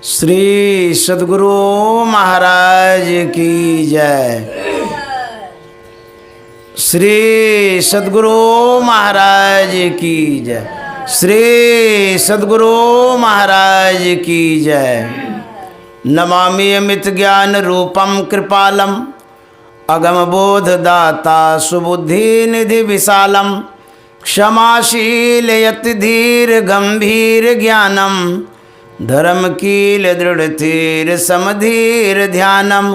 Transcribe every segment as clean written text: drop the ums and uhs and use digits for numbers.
श्री सद्गुरु महाराज की जय। श्री सद्गुरु महाराज की जय। श्री सद्गुरु महाराज की जय। नमामि अमित ज्ञान रूपम कृपालम अगम बोध दाता सुबुद्धि निधि विशालम क्षमाशील यति धीर गंभीर ज्ञानम धर्म कील दृढ़ धीर समधीर ध्यानम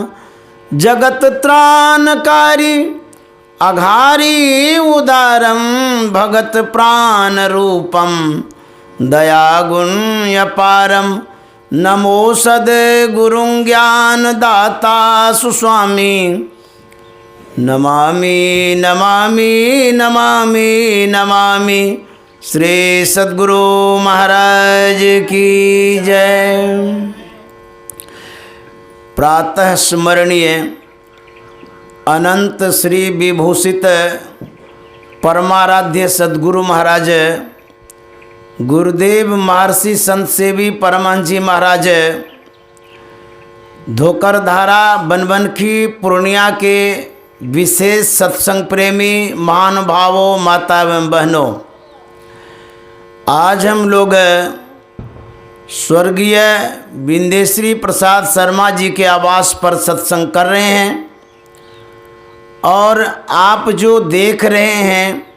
जगत त्राणकारी अघारी उदारम भगत प्राण रूपम दया गुण अपारम नमो सद गुरुं ज्ञान दाता सुस्वामी नमामि नमामि नमामि नमामि श्री सद्गुरु महाराज की जय। प्रातः स्मरणीय अनंत श्री विभूषित परमाराध्य सद्गुरु महाराज गुरुदेव महर्षि संत सेवी परमहंस जी महाराज धोकरधारा बनबनखी पूर्णिया के विशेष सत्संग प्रेमी महानुभावों माता एवं बहनों, आज हम लोग स्वर्गीय विंदेश्वरी प्रसाद शर्मा जी के आवास पर सत्संग कर रहे हैं और आप जो देख रहे हैं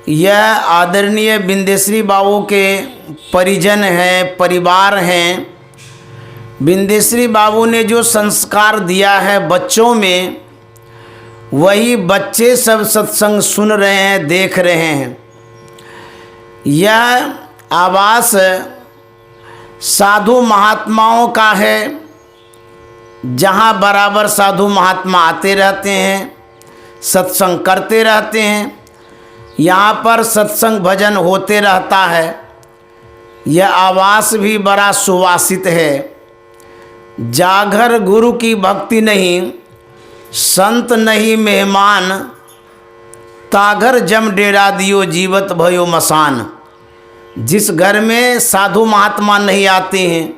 यह आदरणीय विंदेश्वरी बाबू के परिजन हैं, परिवार हैं। विंदेश्वरी बाबू ने जो संस्कार दिया है बच्चों में, वही बच्चे सब सत्संग सुन रहे हैं, देख रहे हैं। यह आवास साधु महात्माओं का है, जहाँ बराबर साधु महात्मा आते रहते हैं, सत्संग करते रहते हैं। यहाँ पर सत्संग भजन होते रहता है। यह आवास भी बड़ा सुवासित है। जागर गुरु की भक्ति नहीं, संत नहीं मेहमान, ताघर जम डेरा दियो जीवत भयो मसान। जिस घर में साधु महात्मा नहीं आते हैं,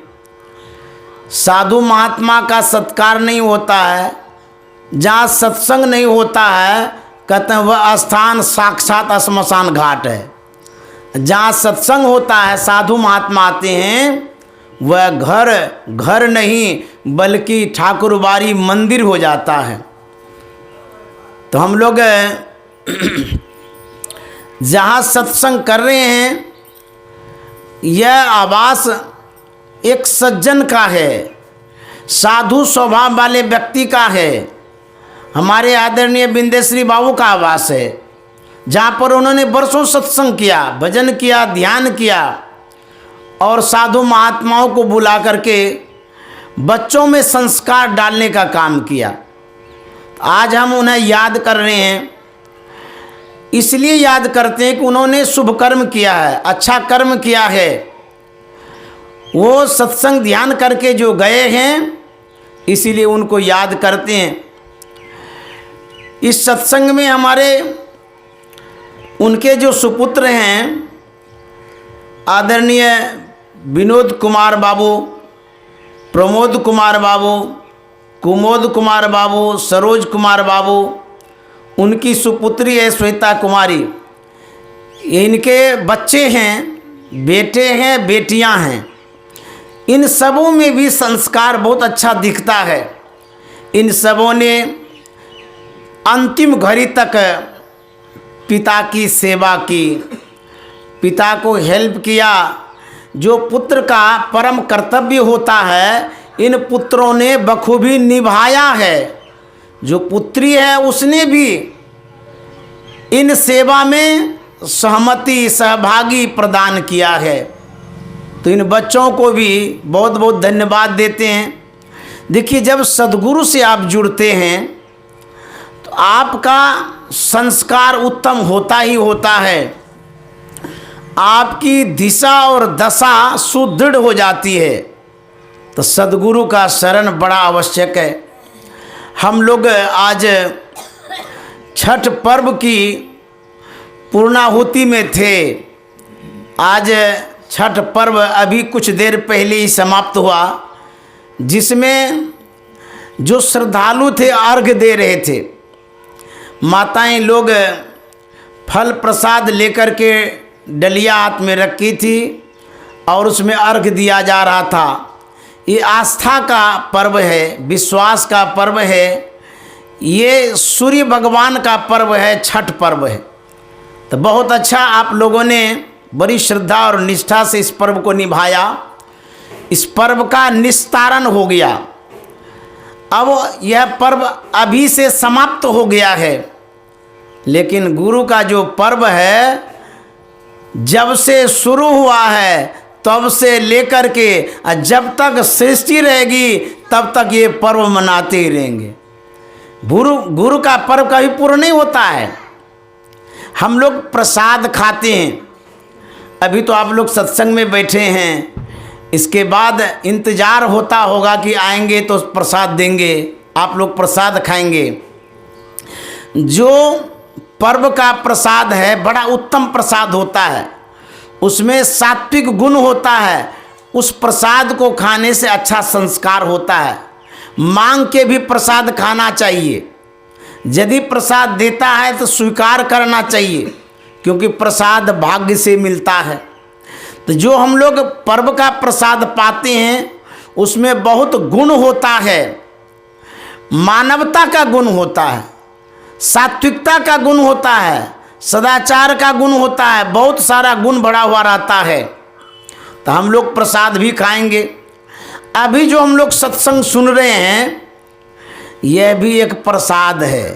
साधु महात्मा का सत्कार नहीं होता है, जहाँ सत्संग नहीं होता है, कहते हैं वह स्थान साक्षात श्मशान घाट है। जहाँ सत्संग होता है, साधु महात्मा आते हैं, वह घर घर नहीं बल्कि ठाकुरबाड़ी मंदिर हो जाता है। तो हम लोग जहाँ सत्संग कर रहे हैं, यह आवास एक सज्जन का है, साधु स्वभाव वाले व्यक्ति का है। हमारे आदरणीय विंदेश्वरी बाबू का आवास है, जहाँ पर उन्होंने वर्षों सत्संग किया, भजन किया, ध्यान किया और साधु महात्माओं को बुला करके बच्चों में संस्कार डालने का काम किया। आज हम उन्हें याद कर रहे हैं। इसलिए याद करते हैं कि उन्होंने शुभ कर्म किया है, अच्छा कर्म किया है। वो सत्संग ध्यान करके जो गए हैं, इसीलिए उनको याद करते हैं। इस सत्संग में हमारे उनके जो सुपुत्र हैं, आदरणीय विनोद कुमार बाबू, प्रमोद कुमार बाबू, कुमोद कुमार बाबू, सरोज कुमार बाबू, उनकी सुपुत्री है श्वेता कुमारी। इनके बच्चे हैं, बेटे हैं, बेटियां हैं। इन सबों में भी संस्कार बहुत अच्छा दिखता है। इन सबों ने अंतिम घड़ी तक पिता की सेवा की, पिता को हेल्प किया। जो पुत्र का परम कर्तव्य होता है, इन पुत्रों ने बखूबी निभाया है। जो पुत्री है उसने भी इन सेवा में सहमति, सहभागी प्रदान किया है। तो इन बच्चों को भी बहुत बहुत धन्यवाद देते हैं। देखिए, जब सद्गुरु से आप जुड़ते हैं तो आपका संस्कार उत्तम होता ही होता है। आपकी दिशा और दशा सुदृढ़ हो जाती है। तो सद्गुरु का शरण बड़ा आवश्यक है। हम लोग आज छठ पर्व की पूर्णाहुति में थे। आज छठ पर्व अभी कुछ देर पहले ही समाप्त हुआ, जिसमें जो श्रद्धालु थे अर्घ्य दे रहे थे। माताएं लोग फल प्रसाद लेकर के डलिया हाथ में रखी थी और उसमें अर्घ्य दिया जा रहा था। ये आस्था का पर्व है, विश्वास का पर्व है, ये सूर्य भगवान का पर्व है, छठ पर्व है। तो बहुत अच्छा आप लोगों ने बड़ी श्रद्धा और निष्ठा से इस पर्व को निभाया। इस पर्व का निस्तारण हो गया। अब यह पर्व अभी से समाप्त हो गया है, लेकिन गुरु का जो पर्व है जब से शुरू हुआ है तब से लेकर के जब तक सृष्टि रहेगी तब तक ये पर्व मनाते ही रहेंगे। गुरु का पर्व कभी पूर्ण नहीं होता है। हम लोग प्रसाद खाते हैं, अभी तो आप लोग सत्संग में बैठे हैं, इसके बाद इंतज़ार होता होगा कि आएंगे तो प्रसाद देंगे, आप लोग प्रसाद खाएंगे। जो पर्व का प्रसाद है बड़ा उत्तम प्रसाद होता है, उसमें सात्विक गुण होता है। उस प्रसाद को खाने से अच्छा संस्कार होता है। मांग के भी प्रसाद खाना चाहिए। यदि प्रसाद देता है तो स्वीकार करना चाहिए, क्योंकि प्रसाद भाग्य से मिलता है। तो जो हम लोग पर्व का प्रसाद पाते हैं उसमें बहुत गुण होता है, मानवता का गुण होता है, सात्विकता का गुण होता है, सदाचार का गुण होता है, बहुत सारा गुण भरा हुआ रहता है। तो हम लोग प्रसाद भी खाएंगे। अभी जो हम लोग सत्संग सुन रहे हैं यह भी एक प्रसाद है।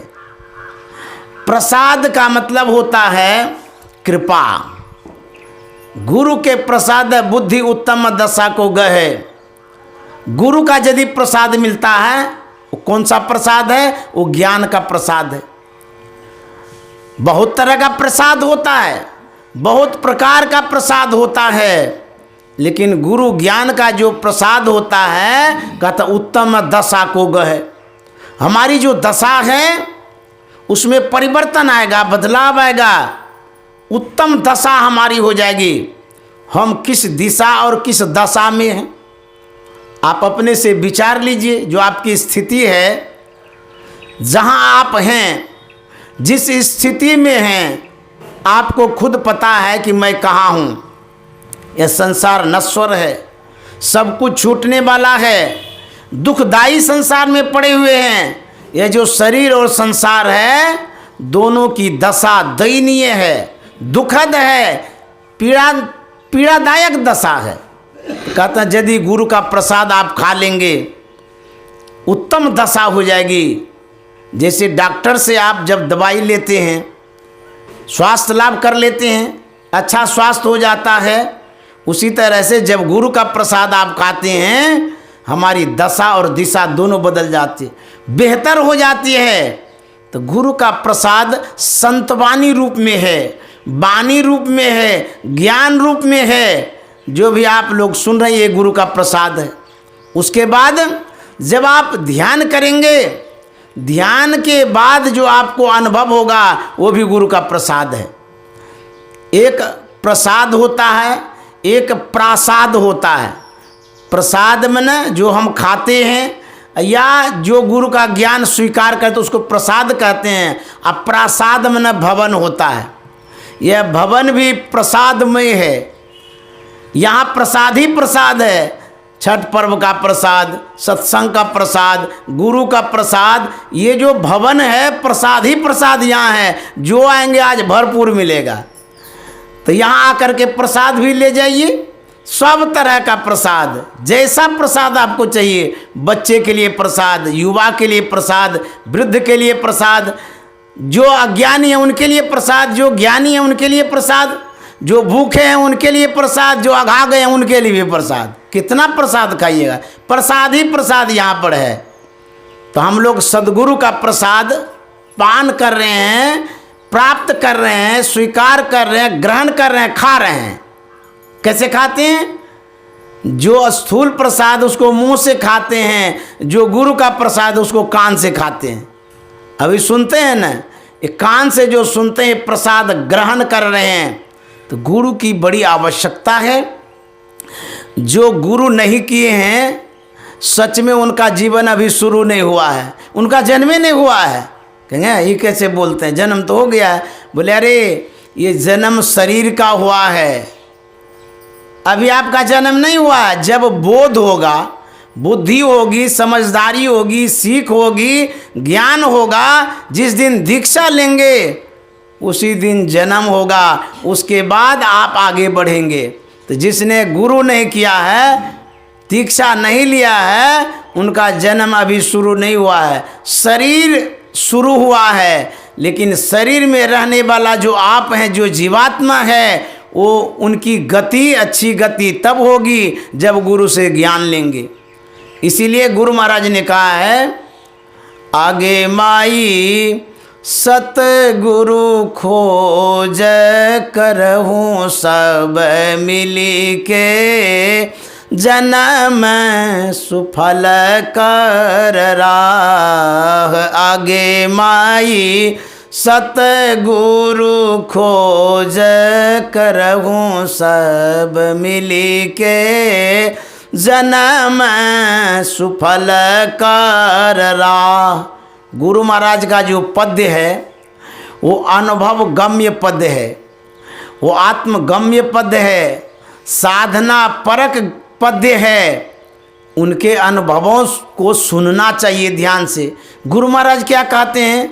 प्रसाद का मतलब होता है कृपा। गुरु के प्रसाद बुद्धि उत्तम दशा को गहे। गुरु का यदि प्रसाद मिलता है वो कौन सा प्रसाद है? वो ज्ञान का प्रसाद है। बहुत तरह का प्रसाद होता है, बहुत प्रकार का प्रसाद होता है, लेकिन गुरु ज्ञान का जो प्रसाद होता है कहता उत्तम दशा को गहे। हमारी जो दशा है उसमें परिवर्तन आएगा, बदलाव आएगा, उत्तम दशा हमारी हो जाएगी। हम किस दिशा और किस दशा में हैं आप अपने से विचार लीजिए। जो आपकी स्थिति है, जहां आप हैं, जिस स्थिति में हैं, आपको खुद पता है कि मैं कहाँ हूँ। यह संसार नश्वर है, सब कुछ छूटने वाला है, दुखदाई संसार में पड़े हुए हैं। यह जो शरीर और संसार है दोनों की दशा दयनीय है, दुखद है, पीड़ादायक दशा है। कहता यदि गुरु का प्रसाद आप खा लेंगे उत्तम दशा हो जाएगी। जैसे डॉक्टर से आप जब दवाई लेते हैं स्वास्थ्य लाभ कर लेते हैं, अच्छा स्वास्थ्य हो जाता है, उसी तरह से जब गुरु का प्रसाद आप खाते हैं हमारी दशा और दिशा दोनों बदल जाती है, बेहतर हो जाती है। तो गुरु का प्रसाद संतवाणी रूप में है, वाणी रूप में है, ज्ञान रूप में है। जो भी आप लोग सुन रहे हैं ये गुरु का प्रसाद है। उसके बाद जब आप ध्यान करेंगे, ध्यान के बाद जो आपको अनुभव होगा वो भी गुरु का प्रसाद है। एक प्रसाद होता है, एक प्रासाद होता है। प्रसाद में न जो हम खाते हैं या जो गुरु का ज्ञान स्वीकार करते उसको प्रसाद कहते हैं। अब प्रासाद में न भवन होता है, यह भवन भी प्रसादमय है। यहाँ प्रसाद ही प्रसाद है। छठ पर्व का प्रसाद, सत्संग का प्रसाद, गुरु का प्रसाद, ये जो भवन है प्रसाद ही प्रसाद यहाँ है। जो आएंगे आज भरपूर मिलेगा। तो यहाँ आकर के प्रसाद भी ले जाइए, सब तरह का प्रसाद, जैसा प्रसाद आपको चाहिए। बच्चे के लिए प्रसाद, युवा के लिए प्रसाद, वृद्ध के लिए प्रसाद, जो अज्ञानी है उनके लिए प्रसाद, जो ज्ञानी है उनके लिए प्रसाद, जो भूखे हैं उनके लिए प्रसाद, जो अघा गए हैं उनके लिए भी प्रसाद। कितना प्रसाद खाइएगा, प्रसाद ही प्रसाद यहाँ पर है। तो हम लोग सद्गुरु का प्रसाद पान कर रहे हैं, प्राप्त कर रहे हैं, स्वीकार कर रहे हैं, ग्रहण कर रहे हैं, खा रहे हैं। कैसे खाते हैं? जो स्थूल प्रसाद उसको मुंह से खाते हैं, जो गुरु का प्रसाद उसको कान से खाते हैं। अभी सुनते हैं ना, ये कान से जो सुनते हैं प्रसाद ग्रहण कर रहे हैं। तो गुरु की बड़ी आवश्यकता है। जो गुरु नहीं किए हैं सच में उनका जीवन अभी शुरू नहीं हुआ है, उनका जन्म ही नहीं हुआ है। कहेंगे ये कैसे बोलते हैं, जन्म तो हो गया है। बोले अरे ये जन्म शरीर का हुआ है, अभी आपका जन्म नहीं हुआ है। जब बोध होगा, बुद्धि होगी, समझदारी होगी, सीख होगी, ज्ञान होगा, जिस दिन दीक्षा लेंगे उसी दिन जन्म होगा, उसके बाद आप आगे बढ़ेंगे। तो जिसने गुरु नहीं किया है, दीक्षा नहीं लिया है, उनका जन्म अभी शुरू नहीं हुआ है। शरीर शुरू हुआ है, लेकिन शरीर में रहने वाला जो आप हैं, जो जीवात्मा है, वो उनकी गति, अच्छी गति तब होगी जब गुरु से ज्ञान लेंगे। इसीलिए गुरु महाराज ने कहा है, आगे माई सतगुरु खोज करहूँ सब मिली के, जन्म सुफल कर राह। आगे माई सतगुरु खोज करहूँ सब मिली के, जन्म सुफल कर राह। गुरु महाराज का जो पद्य है वो अनुभव गम्य पद्य है, वो आत्मगम्य पद्य है, साधना परक पद्य है। उनके अनुभवों को सुनना चाहिए ध्यान से। गुरु महाराज क्या कहते हैं,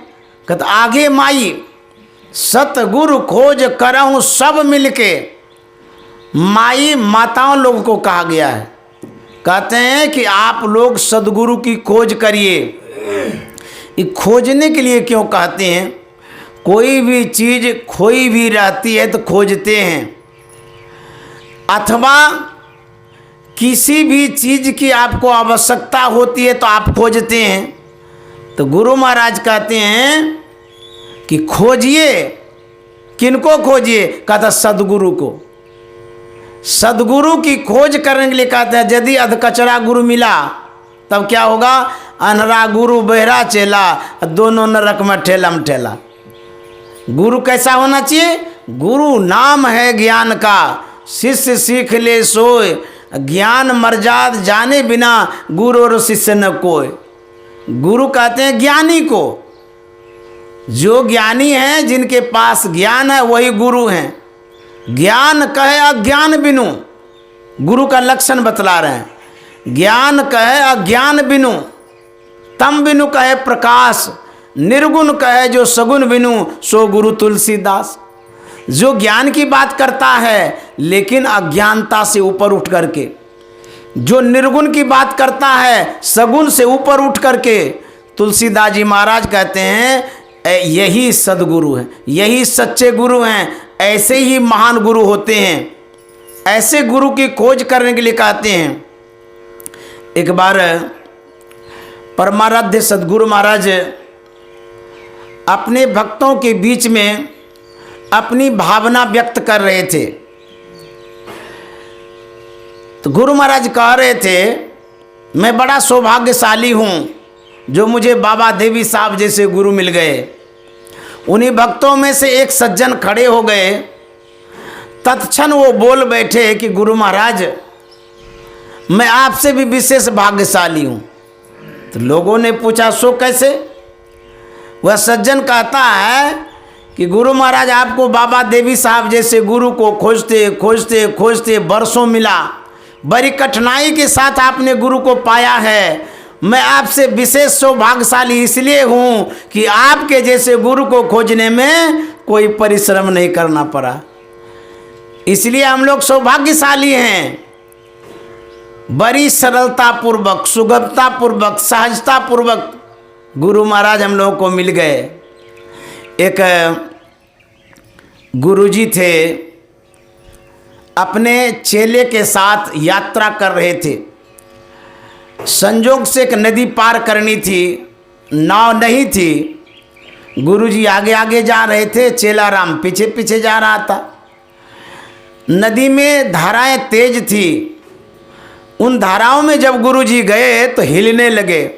कहते आगे माई सतगुरु खोज करहूँ सब मिलके। माई माताओं लोगों को कहा गया है। कहते हैं कि आप लोग सदगुरु की खोज करिए। खोजने के लिए क्यों कहते हैं, कोई भी चीज़ खोई भी रहती है तो खोजते हैं, अथवा किसी भी चीज़ की आपको आवश्यकता होती है तो आप खोजते हैं। तो गुरु महाराज कहते हैं कि खोजिए। किनको खोजिए, कहता सदगुरु को। सदगुरु की खोज करने के लिए कहते हैं। यदि अधकचरा गुरु मिला तब क्या होगा, अनहरा गुरु बहरा चेला, दोनों नरक में ठेलम ठेला। गुरु कैसा होना चाहिए, गुरु नाम है ज्ञान का, शिष्य सीख ले सोए, ज्ञान मर्याद जाने बिना गुरु और शिष्य न कोई। गुरु कहते हैं ज्ञानी को। जो ज्ञानी हैं, जिनके पास ज्ञान है, वही गुरु हैं। ज्ञान कहे अज्ञान बिनु, गुरु का लक्षण बतला रहे हैं। ज्ञान कहे अज्ञान बिनु, तम बिनु कहे प्रकाश, निर्गुण कहे जो सगुण बिनु, सो गुरु तुलसीदास। जो ज्ञान की बात करता है लेकिन अज्ञानता से ऊपर उठ करके, जो निर्गुण की बात करता है सगुण से ऊपर उठ करके, तुलसीदास जी महाराज कहते हैं यही सदगुरु है, यही सच्चे गुरु हैं। ऐसे ही महान गुरु होते हैं। ऐसे गुरु की खोज करने के लिए कहते हैं। एक बार परमाराध्य सदगुरु महाराज अपने भक्तों के बीच में अपनी भावना व्यक्त कर रहे थे। तो गुरु महाराज कह रहे थे, मैं बड़ा सौभाग्यशाली हूँ जो मुझे बाबा देवी साहब जैसे गुरु मिल गए। उन्हीं भक्तों में से एक सज्जन खड़े हो गए। तत्क्षण वो बोल बैठे कि गुरु महाराज, मैं आपसे भी विशेष भाग्यशाली हूँ। तो लोगों ने पूछा, सो कैसे? वह सज्जन कहता है कि गुरु महाराज, आपको बाबा देवी साहब जैसे गुरु को खोजते खोजते खोजते वर्षों मिला। बड़ी कठिनाई के साथ आपने गुरु को पाया है। मैं आपसे विशेष सौभाग्यशाली इसलिए हूँ कि आपके जैसे गुरु को खोजने में कोई परिश्रम नहीं करना पड़ा, इसलिए हम लोग सौभाग्यशाली हैं। बड़ी सरलता पूर्वक, सुगमता पूर्वक, सहजता पूर्वक गुरु महाराज हम लोगों को मिल गए। एक गुरुजी थे, अपने चेले के साथ यात्रा कर रहे थे। संजोग से एक नदी पार करनी थी, नाव नहीं थी। गुरुजी आगे आगे जा रहे थे, चेला राम पीछे पीछे जा रहा था। नदी में धाराएं तेज थी। उन धाराओं में जब गुरुजी गए तो हिलने लगे,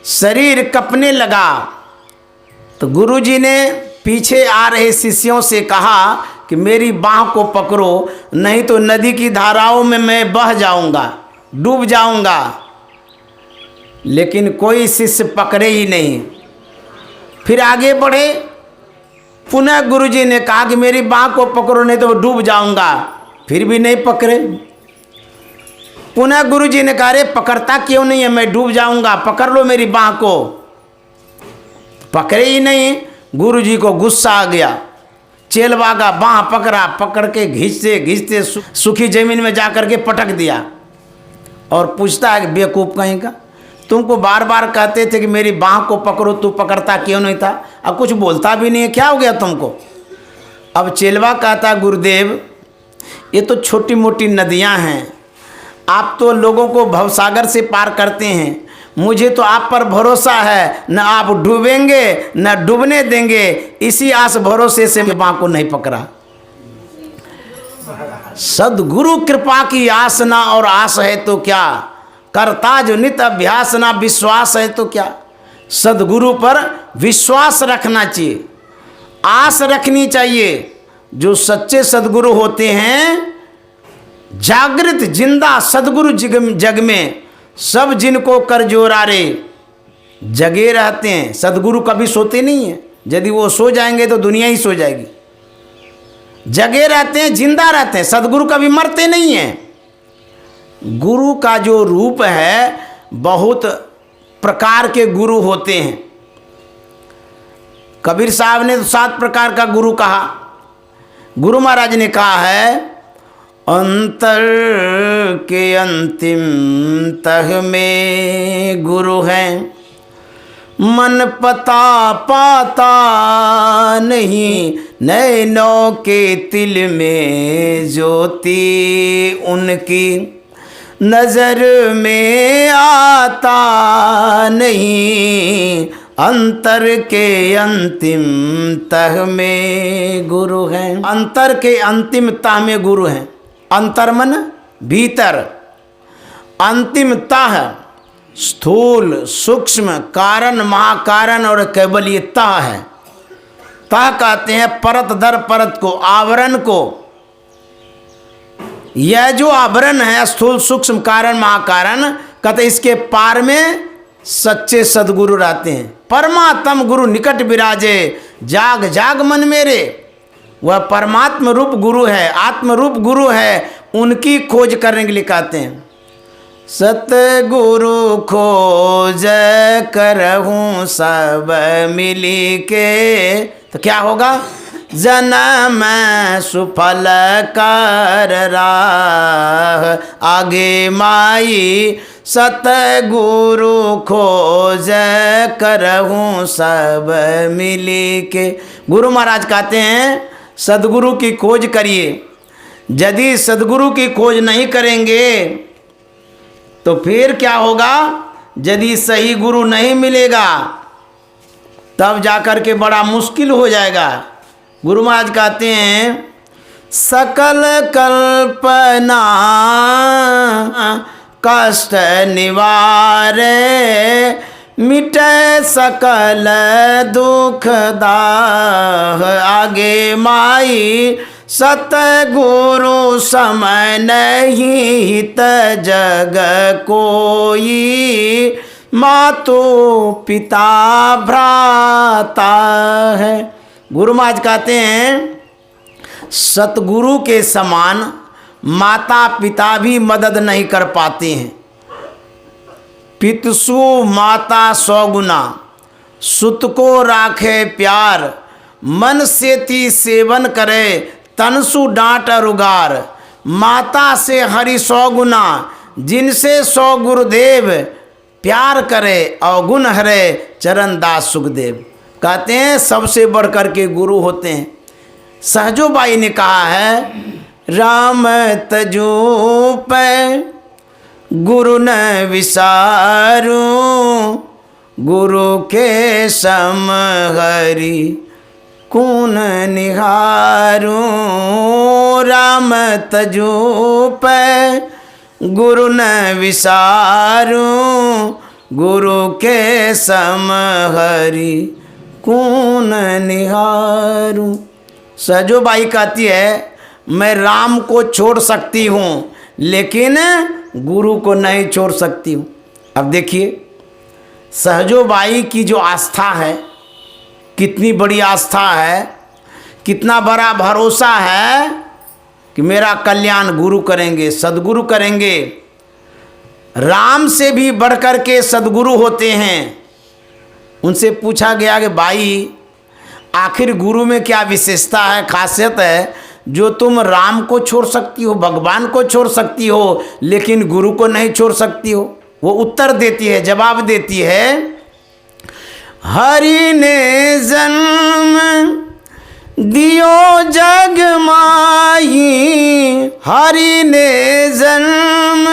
शरीर कँपने लगा। तो गुरुजी ने पीछे आ रहे शिष्यों से कहा कि मेरी बाँह को पकड़ो, नहीं तो नदी की धाराओं में मैं बह जाऊंगा, डूब जाऊंगा। लेकिन कोई शिष्य पकड़े ही नहीं। फिर आगे बढ़े, पुनः गुरुजी ने कहा कि मेरी बाँह को पकड़ो नहीं तो डूब जाऊंगा, फिर भी नहीं पकड़े। पुनः गुरुजी ने कहा, अरे पकड़ता क्यों नहीं है, मैं डूब जाऊंगा, पकड़ लो मेरी बाँह को। पकड़े ही नहीं। गुरुजी को गुस्सा आ गया। चेलवा का बाँह पकड़ा, पकड़ के घिसते घिसते सूखी जमीन में जाकर के पटक दिया और पूछता है कि बेवकूफ़ कहीं का, तुमको बार बार कहते थे कि मेरी बाँह को पकड़ो, तू पकड़ता क्यों नहीं था, अब कुछ बोलता भी नहीं है, क्या हो गया तुमको। अब चेलवा कहता, गुरुदेव ये तो छोटी मोटी नदियाँ हैं, आप तो लोगों को भवसागर से पार करते हैं, मुझे तो आप पर भरोसा है, न आप डूबेंगे न डूबने देंगे, इसी आस भरोसे से मैं बाँह को नहीं पकड़ा। सदगुरु कृपा की आस ना और आस है तो क्या, करता जो नित अभ्यास ना विश्वास है तो क्या। सदगुरु पर विश्वास रखना चाहिए, आस रखनी चाहिए। जो सच्चे सदगुरु होते हैं, जागृत जिंदा सदगुरु जग में सब जिनको कर जोरारे जगे रहते हैं। सदगुरु कभी सोते नहीं हैं, यदि वो सो जाएंगे तो दुनिया ही सो जाएगी। जगे रहते हैं, जिंदा रहते हैं, सदगुरु कभी मरते नहीं हैं। गुरु का जो रूप है, बहुत प्रकार के गुरु होते हैं। कबीर साहब ने तो 7 प्रकार का गुरु कहा। गुरु महाराज ने कहा है, अंतर के अंतिम तह में गुरु हैं, मन पता पाता नहीं, नैनों के तिल में ज्योति उनकी, नजर में आता नहीं, अंतर के अंतिम तह में गुरु हैं। अंतर के अंतिम तह में गुरु हैं। अंतर मन भीतर, अंतिम तह स्थूल सूक्ष्म कारण महाकारण और केवल ये तह है। तह कहते हैं परत दर परत को, आवरण को। यह जो आवरण है स्थूल सूक्ष्म कारण महाकारण, कहते इसके पार में सच्चे सदगुरु रहते हैं। परमात्म गुरु निकट विराजे, जाग जाग मन मेरे। वह परमात्म रूप गुरु है, आत्म रूप गुरु है, उनकी खोज करने के लिए कहते हैं। सतगुरु खोज करहूँ सब मिली के, तो क्या होगा, जन्म सुफल कर राह आगे माई, सतगुरु खोज करहूँ सब मिली के। गुरु महाराज कहते हैं सदगुरु की खोज करिए। यदि सदगुरु की खोज नहीं करेंगे तो फिर क्या होगा, यदि सही गुरु नहीं मिलेगा तब जाकर के बड़ा मुश्किल हो जाएगा। गुरु महाराज कहते हैं, सकल कल्पना कष्ट निवारे, मिटे सकल दुख दाह आगे माई, सतगुरु समय नहीं हित जग कोई, मातो पिता भ्राता है। गुरु महाराज कहते हैं सतगुरु के समान माता पिता भी मदद नहीं कर पाते हैं। पितसु माता 100 गुना, सुत को राखे प्यार, मन सेती सेवन करे, तनसु डांट रुगार। माता से हरि 100 गुना, जिनसे 100 गुरुदेव, प्यार करे अवगुण हरे, चरण दास सुखदेव। कहते हैं सबसे बढ़कर के गुरु होते हैं। सहजोबाई ने कहा है, राम तजू पे गुरु न विसारू, गुरु के सम हरि कौन निहारू। राम तजू पे गुरु न विसारू, गुरु के सम हरि कौन निहारू। सहजो बाई कहती है मैं राम को छोड़ सकती हूँ लेकिन गुरु को नहीं छोड़ सकती हूँ। अब देखिए सहजो बाई की जो आस्था है, कितनी बड़ी आस्था है, कितना बड़ा भरोसा है कि मेरा कल्याण गुरु करेंगे, सद्गुरु करेंगे। राम से भी बढ़कर के सद्गुरु होते हैं। उनसे पूछा गया कि भाई आखिर गुरु में क्या विशेषता है, खासियत है जो तुम राम को छोड़ सकती हो, भगवान को छोड़ सकती हो, लेकिन गुरु को नहीं छोड़ सकती हो। वो उत्तर देती है, जवाब देती है, हरि ने जन्म दियो जग माही, हरि ने जन्म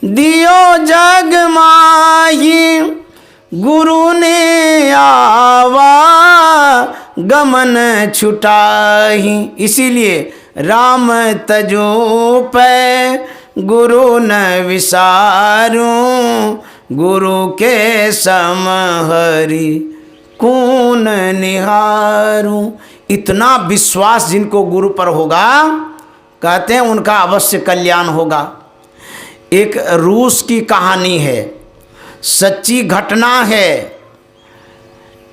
दियो जग माही, गुरु ने आवा गमन छुटाही। इसीलिए राम तजो पे गुरु न विसारूं, गुरु के सम हरि कौन निहारूं। इतना विश्वास जिनको गुरु पर होगा, कहते हैं उनका अवश्य कल्याण होगा। एक रूस की कहानी है, सच्ची घटना है।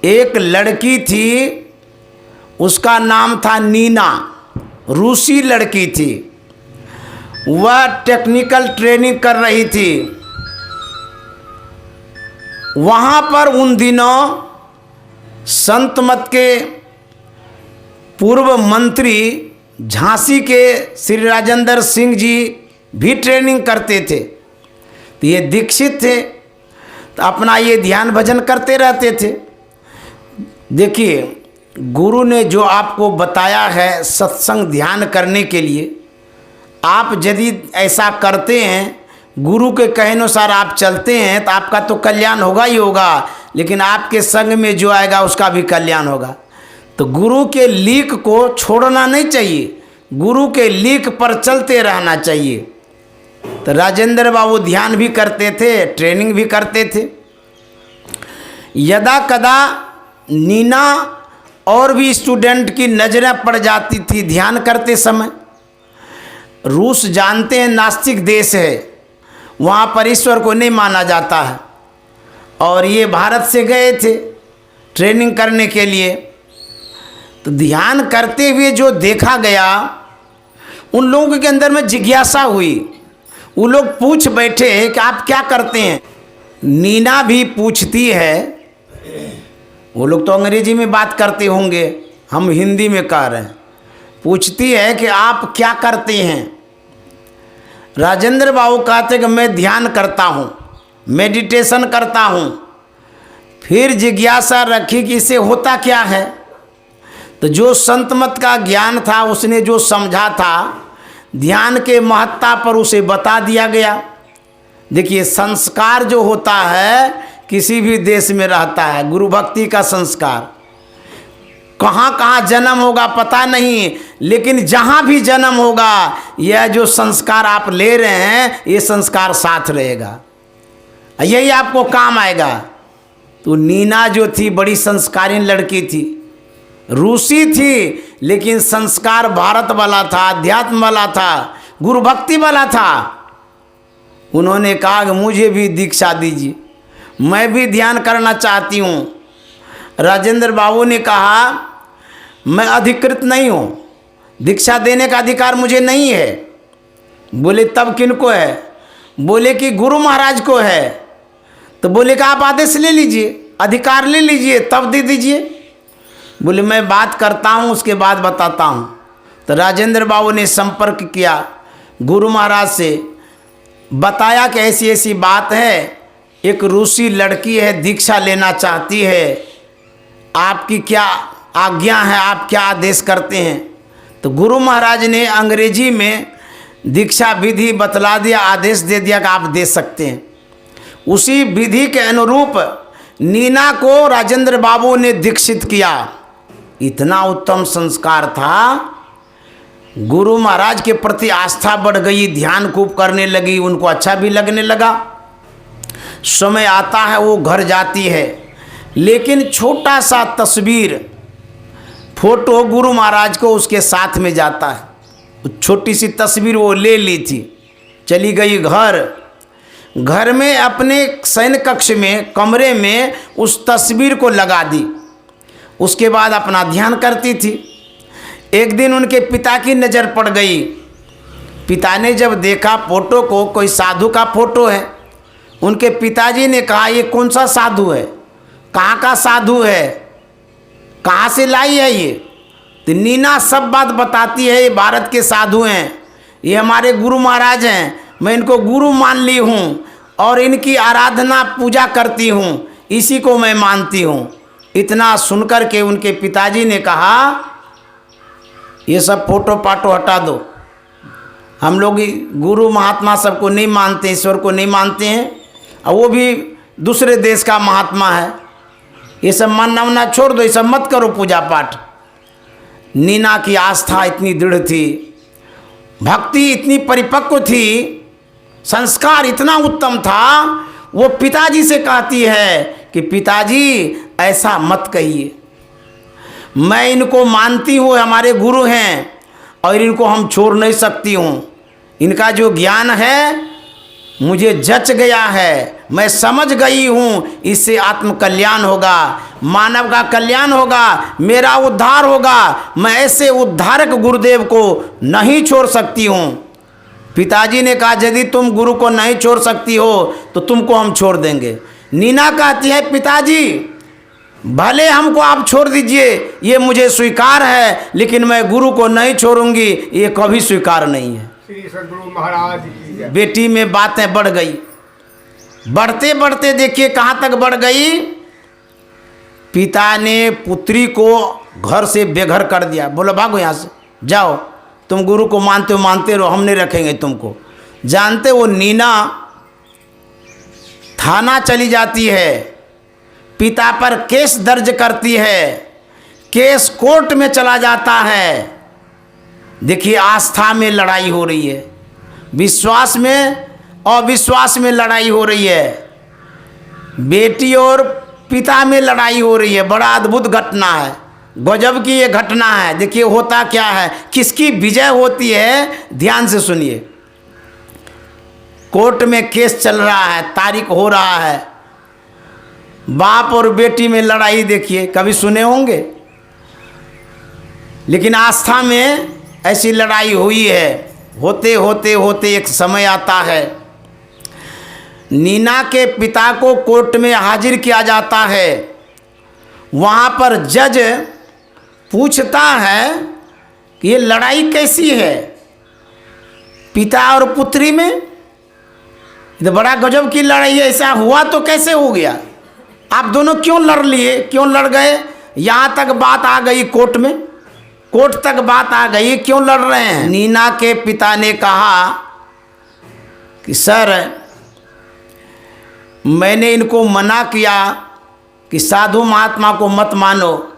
एक लड़की थी, उसका नाम था नीना, रूसी लड़की थी। वह टेक्निकल ट्रेनिंग कर रही थी। वहाँ पर उन दिनों संत मत के पूर्व मंत्री झांसी के श्री राजेंद्र सिंह जी भी ट्रेनिंग करते थे। तो ये दीक्षित थे, तो अपना ये ध्यान भजन करते रहते थे। देखिए गुरु ने जो आपको बताया है सत्संग ध्यान करने के लिए, आप यदि ऐसा करते हैं, गुरु के कहे अनुसार आप चलते हैं, तो आपका तो कल्याण होगा ही होगा, लेकिन आपके संग में जो आएगा उसका भी कल्याण होगा। तो गुरु के लीक को छोड़ना नहीं चाहिए, गुरु के लीक पर चलते रहना चाहिए। तो राजेंद्र बाबू ध्यान भी करते थे, ट्रेनिंग भी करते थे। यदा कदा नीना और भी स्टूडेंट की नज़रें पड़ जाती थी ध्यान करते समय। रूस जानते हैं नास्तिक देश है, वहाँ पर ईश्वर को नहीं माना जाता है, और ये भारत से गए थे ट्रेनिंग करने के लिए। तो ध्यान करते हुए जो देखा गया, उन लोगों के अंदर में जिज्ञासा हुई। वो लोग पूछ बैठे कि आप क्या करते हैं। नीना भी पूछती है, वो लोग तो अंग्रेजी में बात करते होंगे, हम हिंदी में कह रहे हैं। पूछती है कि आप क्या करते हैं। राजेंद्र बाबू कहते कि मैं ध्यान करता हूँ, मेडिटेशन करता हूँ। फिर जिज्ञासा रखी कि इसे होता क्या है। तो जो संत मत का ज्ञान था, उसने जो समझा था, ध्यान के महत्ता पर उसे बता दिया गया। देखिए संस्कार जो होता है किसी भी देश में रहता है, गुरु भक्ति का संस्कार। कहाँ कहाँ जन्म होगा पता नहीं, लेकिन जहाँ भी जन्म होगा, यह जो संस्कार आप ले रहे हैं, ये संस्कार साथ रहेगा, यही आपको काम आएगा। तो नीना जो थी बड़ी संस्कारी लड़की थी, रूसी थी, लेकिन संस्कार भारत वाला था, अध्यात्म वाला था, गुरु भक्ति वाला था। उन्होंने कहा कि मुझे भी दीक्षा दीजिए, मैं भी ध्यान करना चाहती हूँ। राजेंद्र बाबू ने कहा मैं अधिकृत नहीं हूँ, दीक्षा देने का अधिकार मुझे नहीं है। बोले तब किनको है? बोले कि गुरु महाराज को है। तो बोले कि आप आदेश ले लीजिए, अधिकार ले लीजिए, तब दे दीजिए। बोले मैं बात करता हूँ, उसके बाद बताता हूँ। तो राजेंद्र बाबू ने संपर्क किया गुरु महाराज से, बताया कि ऐसी ऐसी बात है, एक रूसी लड़की है, दीक्षा लेना चाहती है, आपकी क्या आज्ञा है, आप क्या आदेश करते हैं। तो गुरु महाराज ने अंग्रेजी में दीक्षा विधि बतला दिया, आदेश दे दिया कि आप दे सकते हैं। उसी विधि के अनुरूप नीना को राजेंद्र बाबू ने दीक्षित किया। इतना उत्तम संस्कार था, गुरु महाराज के प्रति आस्था बढ़ गई, ध्यान खूब करने लगी, उनको अच्छा भी लगने लगा। समय आता है वो घर जाती है, लेकिन छोटा सा तस्वीर फोटो गुरु महाराज को उसके साथ में जाता है। छोटी सी तस्वीर वो ले ली थी, चली गई घर में अपने शयन कक्ष में कमरे में उस तस्वीर को लगा दी। उसके बाद अपना ध्यान करती थी। एक दिन उनके पिता की नज़र पड़ गई। पिता ने जब देखा फोटो को, कोई साधु का फोटो है। उनके पिताजी ने कहा ये कौन सा साधु है, कहाँ का साधु है, कहाँ से लाई है ये? तो नीना सब बात बताती है, ये भारत के साधु हैं, ये हमारे गुरु महाराज हैं, मैं इनको गुरु मान ली हूँ और इनकी आराधना पूजा करती हूँ, इसी को मैं मानती हूँ। इतना सुनकर के उनके पिताजी ने कहा ये सब फोटो पाटो हटा दो, हम लोग गुरु महात्मा सबको नहीं मानते, ईश्वर को नहीं मानते हैं, और वो भी दूसरे देश का महात्मा है, ये सब मानना वानना छोड़ दो, ये सब मत करो पूजा पाठ। नीना की आस्था इतनी दृढ़ थी, भक्ति इतनी परिपक्व थी, संस्कार इतना उत्तम था, वो पिताजी से कहती है कि पिताजी ऐसा मत कहिए, मैं इनको मानती हूँ, हमारे गुरु हैं और इनको हम छोड़ नहीं सकती हूँ। इनका जो ज्ञान है मुझे जच गया है, मैं समझ गई हूँ, इससे आत्म कल्याण होगा, मानव का कल्याण होगा, मेरा उद्धार होगा, मैं ऐसे उद्धारक गुरुदेव को नहीं छोड़ सकती हूँ। पिताजी ने कहा यदि तुम गुरु को नहीं छोड़ सकती हो तो तुमको हम छोड़ देंगे। नीना कहती है पिताजी भले हमको आप छोड़ दीजिए, ये मुझे स्वीकार है, लेकिन मैं गुरु को नहीं छोड़ूंगी, ये कभी स्वीकार नहीं है। श्री सद्गुरु महाराज की जय। बेटी में बातें बढ़ गई, बढ़ते बढ़ते देखिए कहाँ तक बढ़ गई। पिता ने पुत्री को घर से बेघर कर दिया, बोलो भागो यहाँ से, जाओ, तुम गुरु को मानते हो मानते रहो, हम नहीं रखेंगे तुमको। जानते वो नीना थाना चली जाती है, पिता पर केस दर्ज करती है, केस कोर्ट में चला जाता है। देखिए आस्था में लड़ाई हो रही है, विश्वास में अविश्वास में लड़ाई हो रही है, बेटी और पिता में लड़ाई हो रही है। बड़ा अद्भुत घटना है, गजब की ये घटना है। देखिए होता क्या है, किसकी विजय होती है, ध्यान से सुनिए। कोर्ट में केस चल रहा है, तारीख हो रहा है, बाप और बेटी में लड़ाई देखिए, कभी सुने होंगे, लेकिन आस्था में ऐसी लड़ाई हुई है। होते होते होते एक समय आता है, नीना के पिता को कोर्ट में हाजिर किया जाता है। वहाँ पर जज पूछता है कि ये लड़ाई कैसी है पिता और पुत्री में, ये तो बड़ा गजब की लड़ाई है, ऐसा हुआ तो कैसे हो गया, आप दोनों क्यों लड़ लिए, क्यों लड़ गए? यहाँ तक बात आ गई कोर्ट में, कोर्ट तक बात आ गई, क्यों लड़ रहे हैं? नीना के पिता ने कहा कि सर मैंने इनको मना किया कि साधु महात्मा को मत मानो,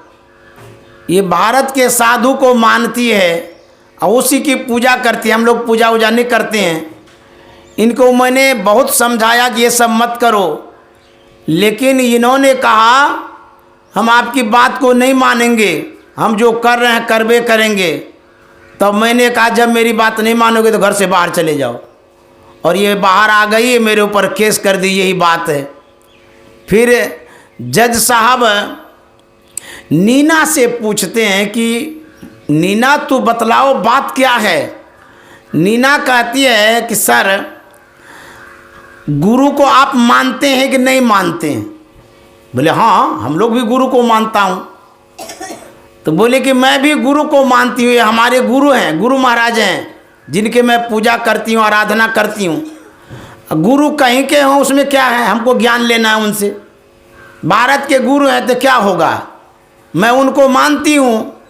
ये भारत के साधु को मानती है और उसी की पूजा करती है, हम लोग पूजा वूजा नहीं करते हैं। इनको मैंने बहुत समझाया कि ये सब मत करो, लेकिन इन्होंने कहा हम आपकी बात को नहीं मानेंगे, हम जो कर रहे हैं करबे करेंगे। तब मैंने कहा जब मेरी बात नहीं मानोगे तो घर से बाहर चले जाओ, और ये बाहर आ गई, मेरे ऊपर केस कर दी, यही बात है। फिर जज साहब नीना से पूछते हैं कि नीना तू बतलाओ बात क्या है। नीना कहती है कि सर गुरु को आप मानते हैं कि नहीं मानते हैं? बोले हाँ हम लोग भी गुरु को मानता हूँ। तो बोले कि मैं भी गुरु को मानती हूँ, ये हमारे गुरु हैं, गुरु महाराज हैं जिनके मैं पूजा करती हूँ, आराधना करती हूँ। गुरु कहीं के हों उसमें क्या है, हमको ज्ञान लेना है उनसे, भारत के गुरु हैं तो क्या होगा, मैं उनको मानती हूँ,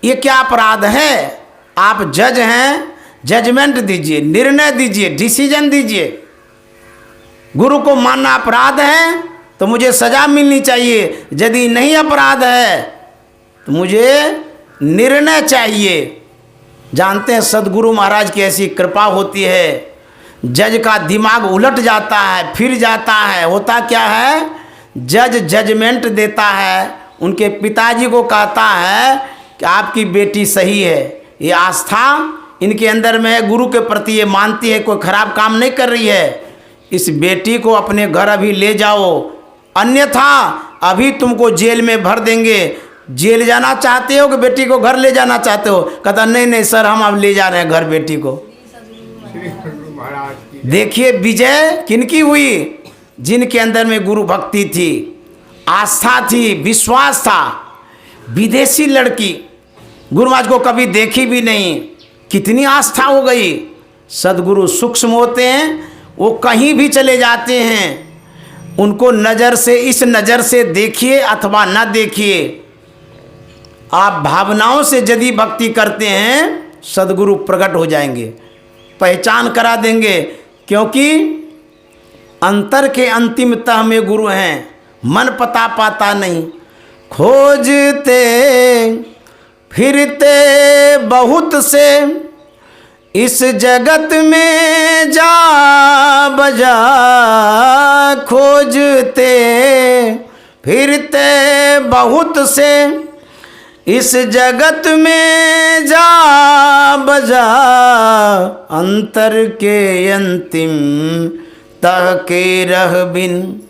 ये क्या अपराध है? आप जज हैं, जजमेंट दीजिए, निर्णय दीजिए, डिसीजन दीजिए। गुरु को मानना अपराध है तो मुझे सज़ा मिलनी चाहिए, यदि नहीं अपराध है तो मुझे निर्णय चाहिए। जानते हैं सदगुरु महाराज की ऐसी कृपा होती है, जज का दिमाग उलट जाता है, फिर जाता है। होता क्या है, जज जजमेंट देता है, उनके पिताजी को कहता है कि आपकी बेटी सही है, ये आस्था इनके अंदर में है, गुरु के प्रति ये मानती है, कोई खराब काम नहीं कर रही है, इस बेटी को अपने घर अभी ले जाओ, अन्यथा अभी तुमको जेल में भर देंगे। जेल जाना चाहते हो कि बेटी को घर ले जाना चाहते हो? कहता नहीं नहीं सर, हम अब ले जा रहे हैं घर बेटी को। श्री सदगुरु महाराज की देखिए विजय किनकी हुई? जिनके अंदर में गुरु भक्ति थी, आस्था थी, विश्वास था। विदेशी लड़की गुरु महाराज को कभी देखी भी नहीं, कितनी आस्था हो गई। सदगुरु सूक्ष्म होते हैं, वो कहीं भी चले जाते हैं, उनको नज़र से, इस नज़र से देखिए अथवा न देखिए, आप भावनाओं से यदि भक्ति करते हैं सदगुरु प्रकट हो जाएंगे, पहचान करा देंगे, क्योंकि अंतर के अंतिम तह में गुरु हैं, मन पता पाता नहीं। खोजते फिरते बहुत से इस जगत में जा बजा, खोजते फिरते बहुत से इस जगत में जा बजा, अंतर के अंतिम तह के रह बिन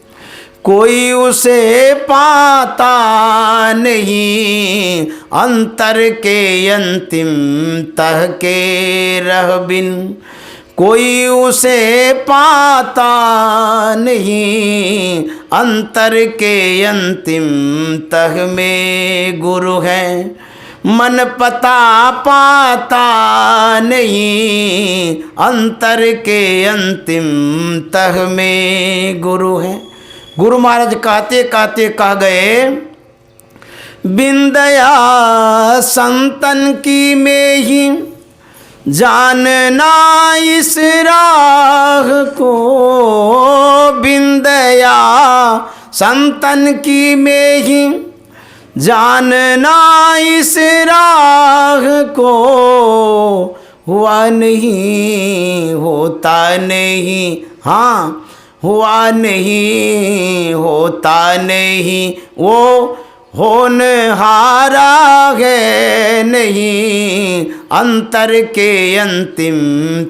कोई उसे पाता नहीं, अंतर के अंतिम तह के रह बिन कोई उसे पाता नहीं, अंतर के अंतिम तह में गुरु है, मन पता पाता नहीं, अंतर के अंतिम तह में गुरु है। गुरु महाराज कहते कहते कह गए, बिंदया संतन की में ही जानना इस राह को, बिंदया संतन की में ही जानना इस राह को, हुआ नहीं होता नहीं, हाँ हुआ नहीं होता नहीं, वो होनहारा है नहीं, अंतर के अंतिम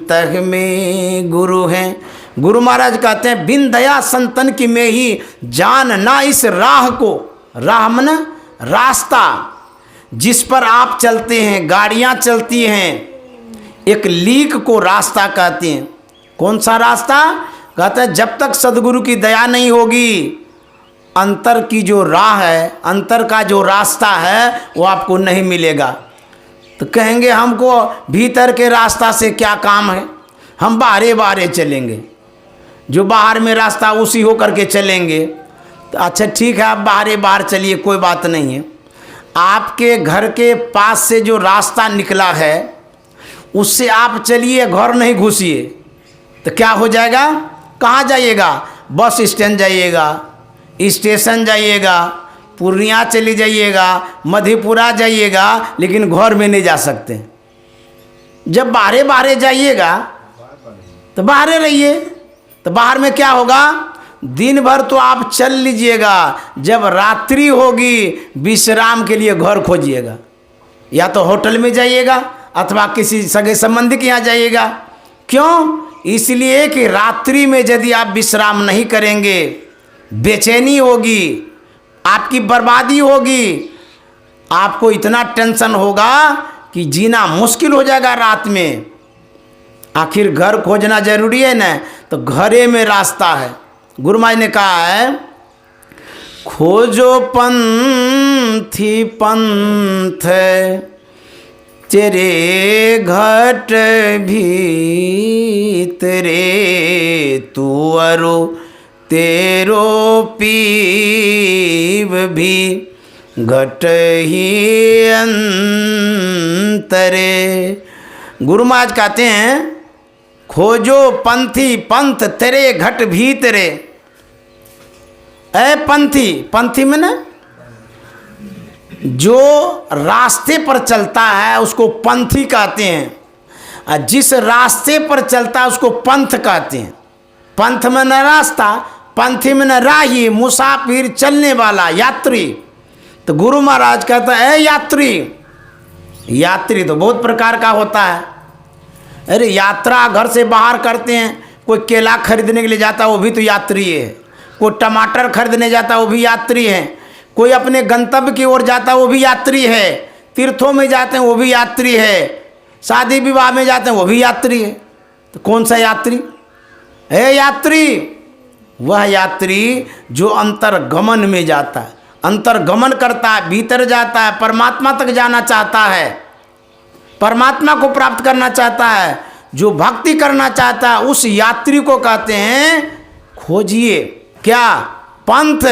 तह में गुरु हैं। गुरु महाराज कहते हैं, बिन दया संतन की में ही जान ना इस राह को, राह माने रास्ता जिस पर आप चलते हैं, गाड़ियां चलती हैं, एक लीक को रास्ता कहते हैं। कौन सा रास्ता? कहते हैं जब तक सदगुरु की दया नहीं होगी, अंतर की जो राह है, अंतर का जो रास्ता है वो आपको नहीं मिलेगा। तो कहेंगे हमको भीतर के रास्ता से क्या काम है, हम बाहरे बाहरे चलेंगे, जो बाहर में रास्ता उसी हो करके चलेंगे। तो अच्छा ठीक है, आप बाहरे बाहर चलिए, कोई बात नहीं है। आपके घर के पास से जो रास्ता निकला है उससे आप चलिए, घर नहीं घुसिए, तो क्या हो जाएगा? कहाँ जाइएगा? बस स्टैंड जाइएगा, स्टेशन जाइएगा, पूर्णिया चले जाइएगा, मधेपुरा जाइएगा, लेकिन घर में नहीं जा सकते। जब बाहरे बाहरे जाइएगा तो बाहरे रहिए। तो बाहर में क्या होगा? दिन भर तो आप चल लीजिएगा, जब रात्रि होगी विश्राम के लिए घर खोजिएगा, या तो होटल में जाइएगा अथवा किसी सगे संबंधी के यहाँ जाइएगा। क्यों? इसलिए कि रात्रि में यदि आप विश्राम नहीं करेंगे, बेचैनी होगी, आपकी बर्बादी होगी, आपको इतना टेंशन होगा कि जीना मुश्किल हो जाएगा रात में। आखिर घर खोजना जरूरी है ना, तो घरे में रास्ता है। गुरु महाराज ने कहा है, खोजो पंथी पंथ तेरे घट भीतरे, तुअरो तेरो पीव भी घट ही अंतरे। गुरु महाराज कहते हैं, खोजो पंथी पंथ तेरे घट भीतरे। ऐ पंथी, पंथी में ना जो रास्ते पर चलता है उसको पंथी कहते हैं, और जिस रास्ते पर चलता है उसको पंथ कहते हैं। पंथ में न रास्ता, पंथी में न राही, मुसाफिर, चलने वाला, यात्री। तो गुरु महाराज कहता है, ऐ यात्री, यात्री तो बहुत प्रकार का होता है। अरे यात्रा घर से बाहर करते हैं, कोई केला खरीदने के लिए जाता है वो भी तो यात्री है, कोई टमाटर खरीदने जाता है वो भी यात्री है, कोई अपने गंतव्य की ओर जाता है वो भी यात्री है, तीर्थों में जाते हैं वो भी यात्री है, शादी विवाह में जाते हैं वो भी यात्री है। तो कौन सा यात्री है? यात्री वह यात्री जो अंतर्गमन में जाता है, अंतर्गमन करता है, भीतर जाता है, परमात्मा तक जाना चाहता है, परमात्मा को प्राप्त करना चाहता है, जो भक्ति करना चाहता है, उस यात्री को कहते हैं खोजिए क्या? पंथ,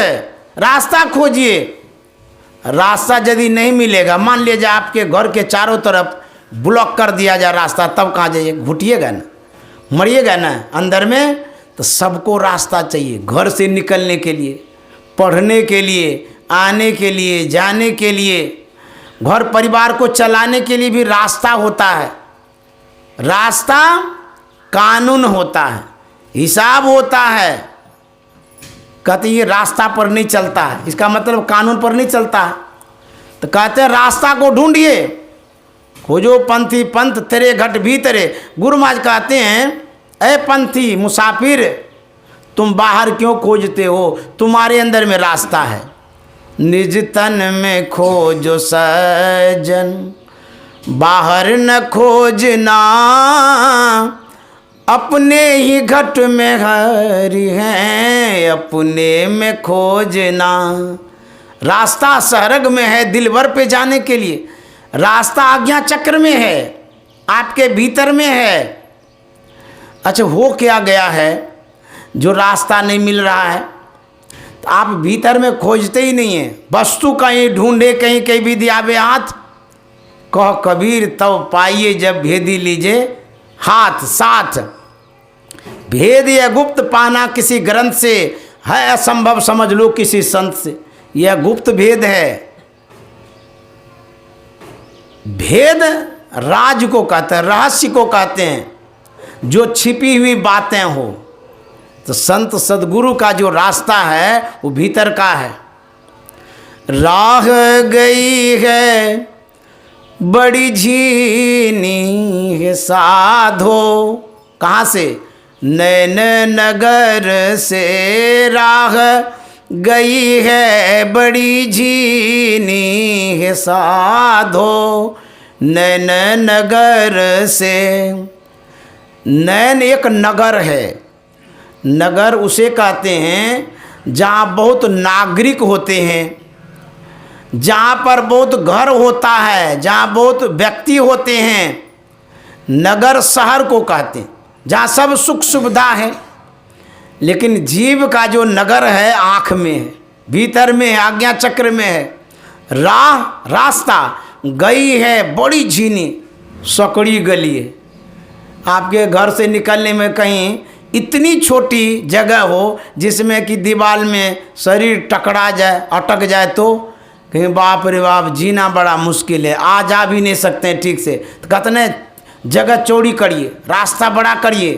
रास्ता खोजिए। रास्ता यदि नहीं मिलेगा, मान लीजिए आपके घर के चारों तरफ ब्लॉक कर दिया जाए रास्ता, तब कहाँ जाइए? घुटिएगा ना, मरिएगा ना अंदर में। तो सबको रास्ता चाहिए, घर से निकलने के लिए, पढ़ने के लिए, आने के लिए, जाने के लिए, घर परिवार को चलाने के लिए भी रास्ता होता है। रास्ता कानून होता है, हिसाब होता है। कहते ये रास्ता पर नहीं चलता है, इसका मतलब कानून पर नहीं चलता है। तो कहते हैं रास्ता को ढूंढिए, खोजो पंथी पंथ तेरे घट भीतरे। गुरु महाराज कहते हैं ऐ पंथी मुसाफिर, तुम बाहर क्यों खोजते हो? तुम्हारे अंदर में रास्ता है। निज तन में खोजो सज्जन, बाहर न खोजना, अपने ही घट में हरि हैं, अपने में खोजना। रास्ता सहरग में है दिलबर पे जाने के लिए, रास्ता आज्ञा चक्र में है, आपके भीतर में है। अच्छा, हो क्या गया है जो रास्ता नहीं मिल रहा है? तो आप भीतर में खोजते ही नहीं है, वस्तु कहीं ढूंढे, कहीं कहीं भी दियावे हाथ। कह कबीर तब पाइए जब भेदी लीजिए हाथ साथ। भेद या गुप्त पाना किसी ग्रंथ से है असंभव, समझ लो किसी संत से। यह गुप्त भेद है। भेद राज को कहते हैं, रहस्य को कहते हैं, जो छिपी हुई बातें हो। तो संत सदगुरु का जो रास्ता है वो भीतर का है। राह गई है बड़ी झीनी है साधो, कहाँ से? नैन नगर से राह गई है बड़ी झीनी है साधो, नैन नगर से। नैन एक नगर है, नगर उसे कहते हैं जहाँ बहुत नागरिक होते हैं, जहाँ पर बहुत घर होता है, जहाँ बहुत व्यक्ति होते हैं। नगर शहर को कहते हैं जहाँ सब सुख सुविधा है। लेकिन जीव का जो नगर है आँख में है, भीतर में है, आज्ञा चक्र में है। राह रास्ता गई है बड़ी झीनी सकड़ी गली है। आपके घर से निकलने में कहीं इतनी छोटी जगह हो जिसमें कि दीवार में शरीर टकरा जाए, अटक जाए, तो कहीं बाप रे बाप जीना बड़ा मुश्किल है, आ जा भी नहीं सकते हैं ठीक से। तो कहते हैं जगह चौड़ी करिए, रास्ता बड़ा करिए,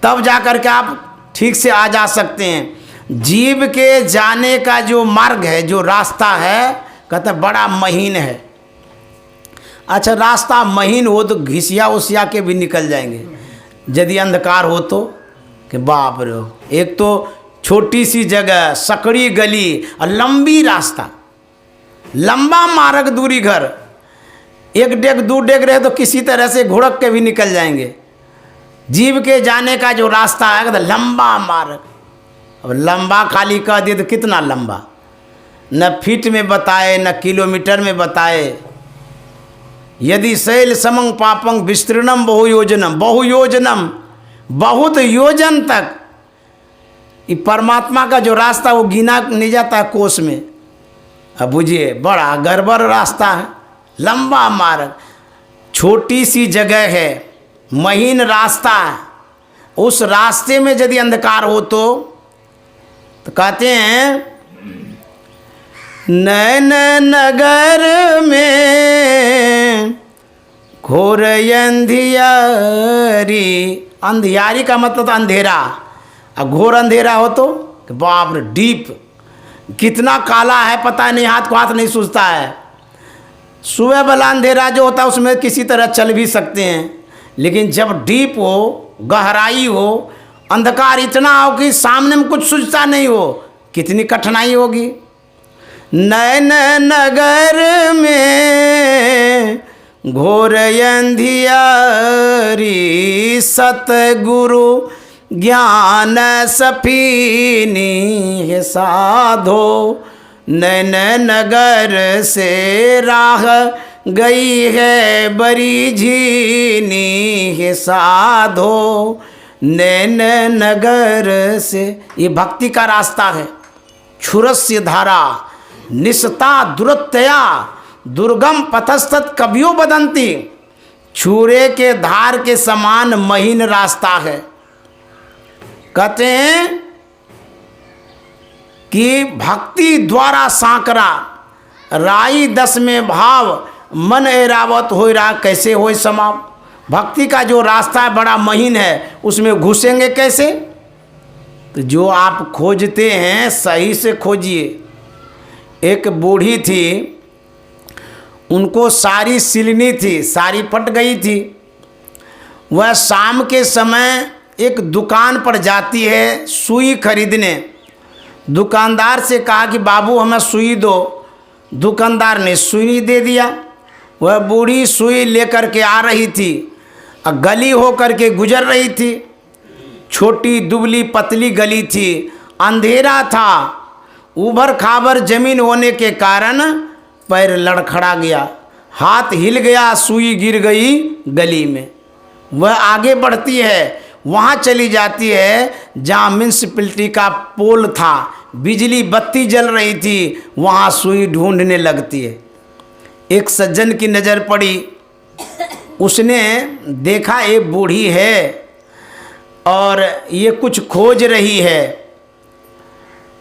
तब जा कर के आप ठीक से आ जा सकते हैं। जीव के जाने का जो मार्ग है, जो रास्ता है, कहते हैं बड़ा महीन है। अच्छा, रास्ता महीन हो तो घिसिया उसिया के भी निकल जाएंगे यदि अंधकार हो तो। कि बाप रे, एक तो छोटी सी जगह, सकड़ी गली और लंबी रास्ता, लंबा मार्ग, दूरी घर, एक डेग दो डेग रहे तो किसी तरह से घुड़क के भी निकल जाएंगे। जीव के जाने का जो रास्ता है तो लंबा मार्ग। अब लंबा खाली कह दिए तो कितना लंबा, न फीट में बताए न किलोमीटर में बताए। यदि शैल समंग पापंग विस्तृणम बहुयोजनम, बहुयोजनम बहुत योजन तक। ये परमात्मा का जो रास्ता वो गिना नहीं जाता है कोस में। अब बुझिए बड़ा गड़बड़ रास्ता है, लंबा मार्ग, छोटी सी जगह है, महीन रास्ता है। उस रास्ते में यदि अंधकार हो तो कहते हैं नैन नगर में घोर अंधियारी। अंधियारी का मतलब अंधेरा, और घोर अंधेरा हो तो बाप रे डीप, कितना काला है पता नहीं, हाथ को हाथ नहीं सूझता है। सुबह वाला अंधेरा जो होता है उसमें किसी तरह चल भी सकते हैं, लेकिन जब डीप हो, गहराई हो, अंधकार इतना हो कि सामने में कुछ सूझता नहीं हो, कितनी कठिनाई होगी। नैन नगर में घोर अंधियारी सतगुरु ज्ञान सफीनी है साधो। नैन नगर से राह गई है बरी झीनी है साधो। नैन नगर से, ये भक्ति का रास्ता है। क्षुरस्य धारा निस्ता दुरतया दुर्गम पथस्तत कभियो बदंती। छुरे के धार के समान महीन रास्ता है। कहते हैं कि भक्ति द्वारा सांकरा राई दस में भाव मन एरावत हो रहा कैसे हो समाव। भक्ति का जो रास्ता बड़ा महीन है, उसमें घुसेंगे कैसे? तो जो आप खोजते हैं सही से खोजिए। एक बूढ़ी थी, उनको सारी सिलनी थी, सारी फट गई थी। वह शाम के समय एक दुकान पर जाती है सुई खरीदने। दुकानदार से कहा कि बाबू हमें सुई दो। दुकानदार ने सुई दे दिया। वह बूढ़ी सुई लेकर के आ रही थी और गली होकर के गुजर रही थी। छोटी दुबली पतली गली थी, अंधेरा था, उभर खाबर जमीन होने के कारण पैर लड़खड़ा गया, हाथ हिल गया, सुई गिर गई गली में। वह आगे बढ़ती है, वहाँ चली जाती है जहाँ म्यूनसिपैलिटी का पोल था, बिजली बत्ती जल रही थी, वहाँ सुई ढूंढने लगती है। एक सज्जन की नज़र पड़ी, उसने देखा एक बूढ़ी है और ये कुछ खोज रही है,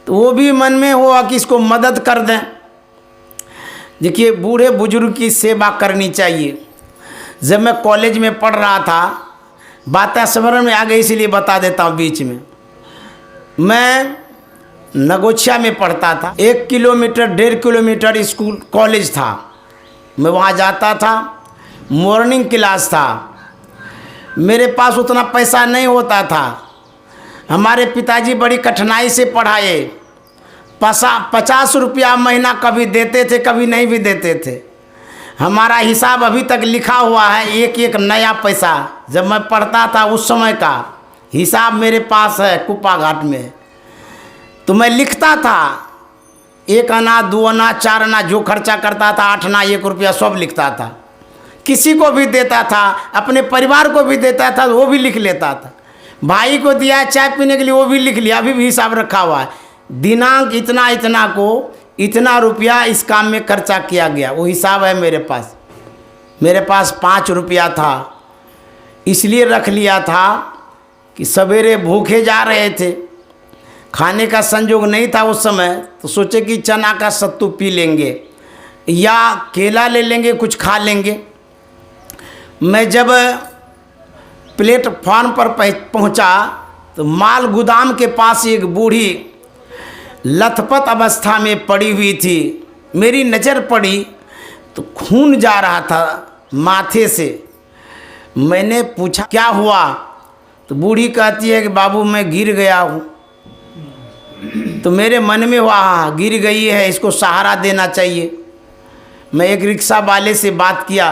तो वो भी मन में हुआ कि इसको मदद कर दें। देखिए, बूढ़े बुजुर्ग की सेवा करनी चाहिए। जब मैं कॉलेज में पढ़ रहा था, बातें स्मरण में आ गई इसलिए बता देता हूँ बीच में। मैं नगोछिया में पढ़ता था, 1 किलोमीटर 1.5 किलोमीटर स्कूल कॉलेज था। मैं वहाँ जाता था, मॉर्निंग क्लास था। मेरे पास उतना पैसा नहीं होता था। हमारे पिताजी बड़ी कठिनाई से पढ़ाए। 50 रुपया महीना कभी देते थे, कभी नहीं भी देते थे। हमारा हिसाब अभी तक लिखा हुआ है, एक एक नया पैसा जब मैं पढ़ता था उस समय का हिसाब मेरे पास है, कुप्पा घाट में। तो मैं लिखता था, 1 आना 2 आना 4 आना जो खर्चा करता था, 8 आना 1 रुपया सब लिखता था। किसी को भी देता था, अपने परिवार को भी देता था, वो भी लिख लेता था। भाई को दिया चाय पीने के लिए, वो भी लिख लिया, अभी भी हिसाब रखा हुआ है। दिनांक इतना इतना को इतना रुपया इस काम में खर्चा किया गया, वो हिसाब है मेरे पास। मेरे पास 5 रुपया था, इसलिए रख लिया था कि सवेरे भूखे जा रहे थे, खाने का संजोग नहीं था उस समय, तो सोचे कि चना का सत्तू पी लेंगे या केला ले लेंगे, कुछ खा लेंगे। मैं जब प्लेटफॉर्म पर पहुंचा तो माल गोदाम के पास एक बूढ़ी लथपथ अवस्था में पड़ी हुई थी। मेरी नज़र पड़ी तो खून जा रहा था माथे से। मैंने पूछा क्या हुआ, तो बूढ़ी कहती है कि बाबू मैं गिर गया हूँ। तो मेरे मन में हुआ हाँ गिर गई है, इसको सहारा देना चाहिए। मैं एक रिक्शा वाले से बात किया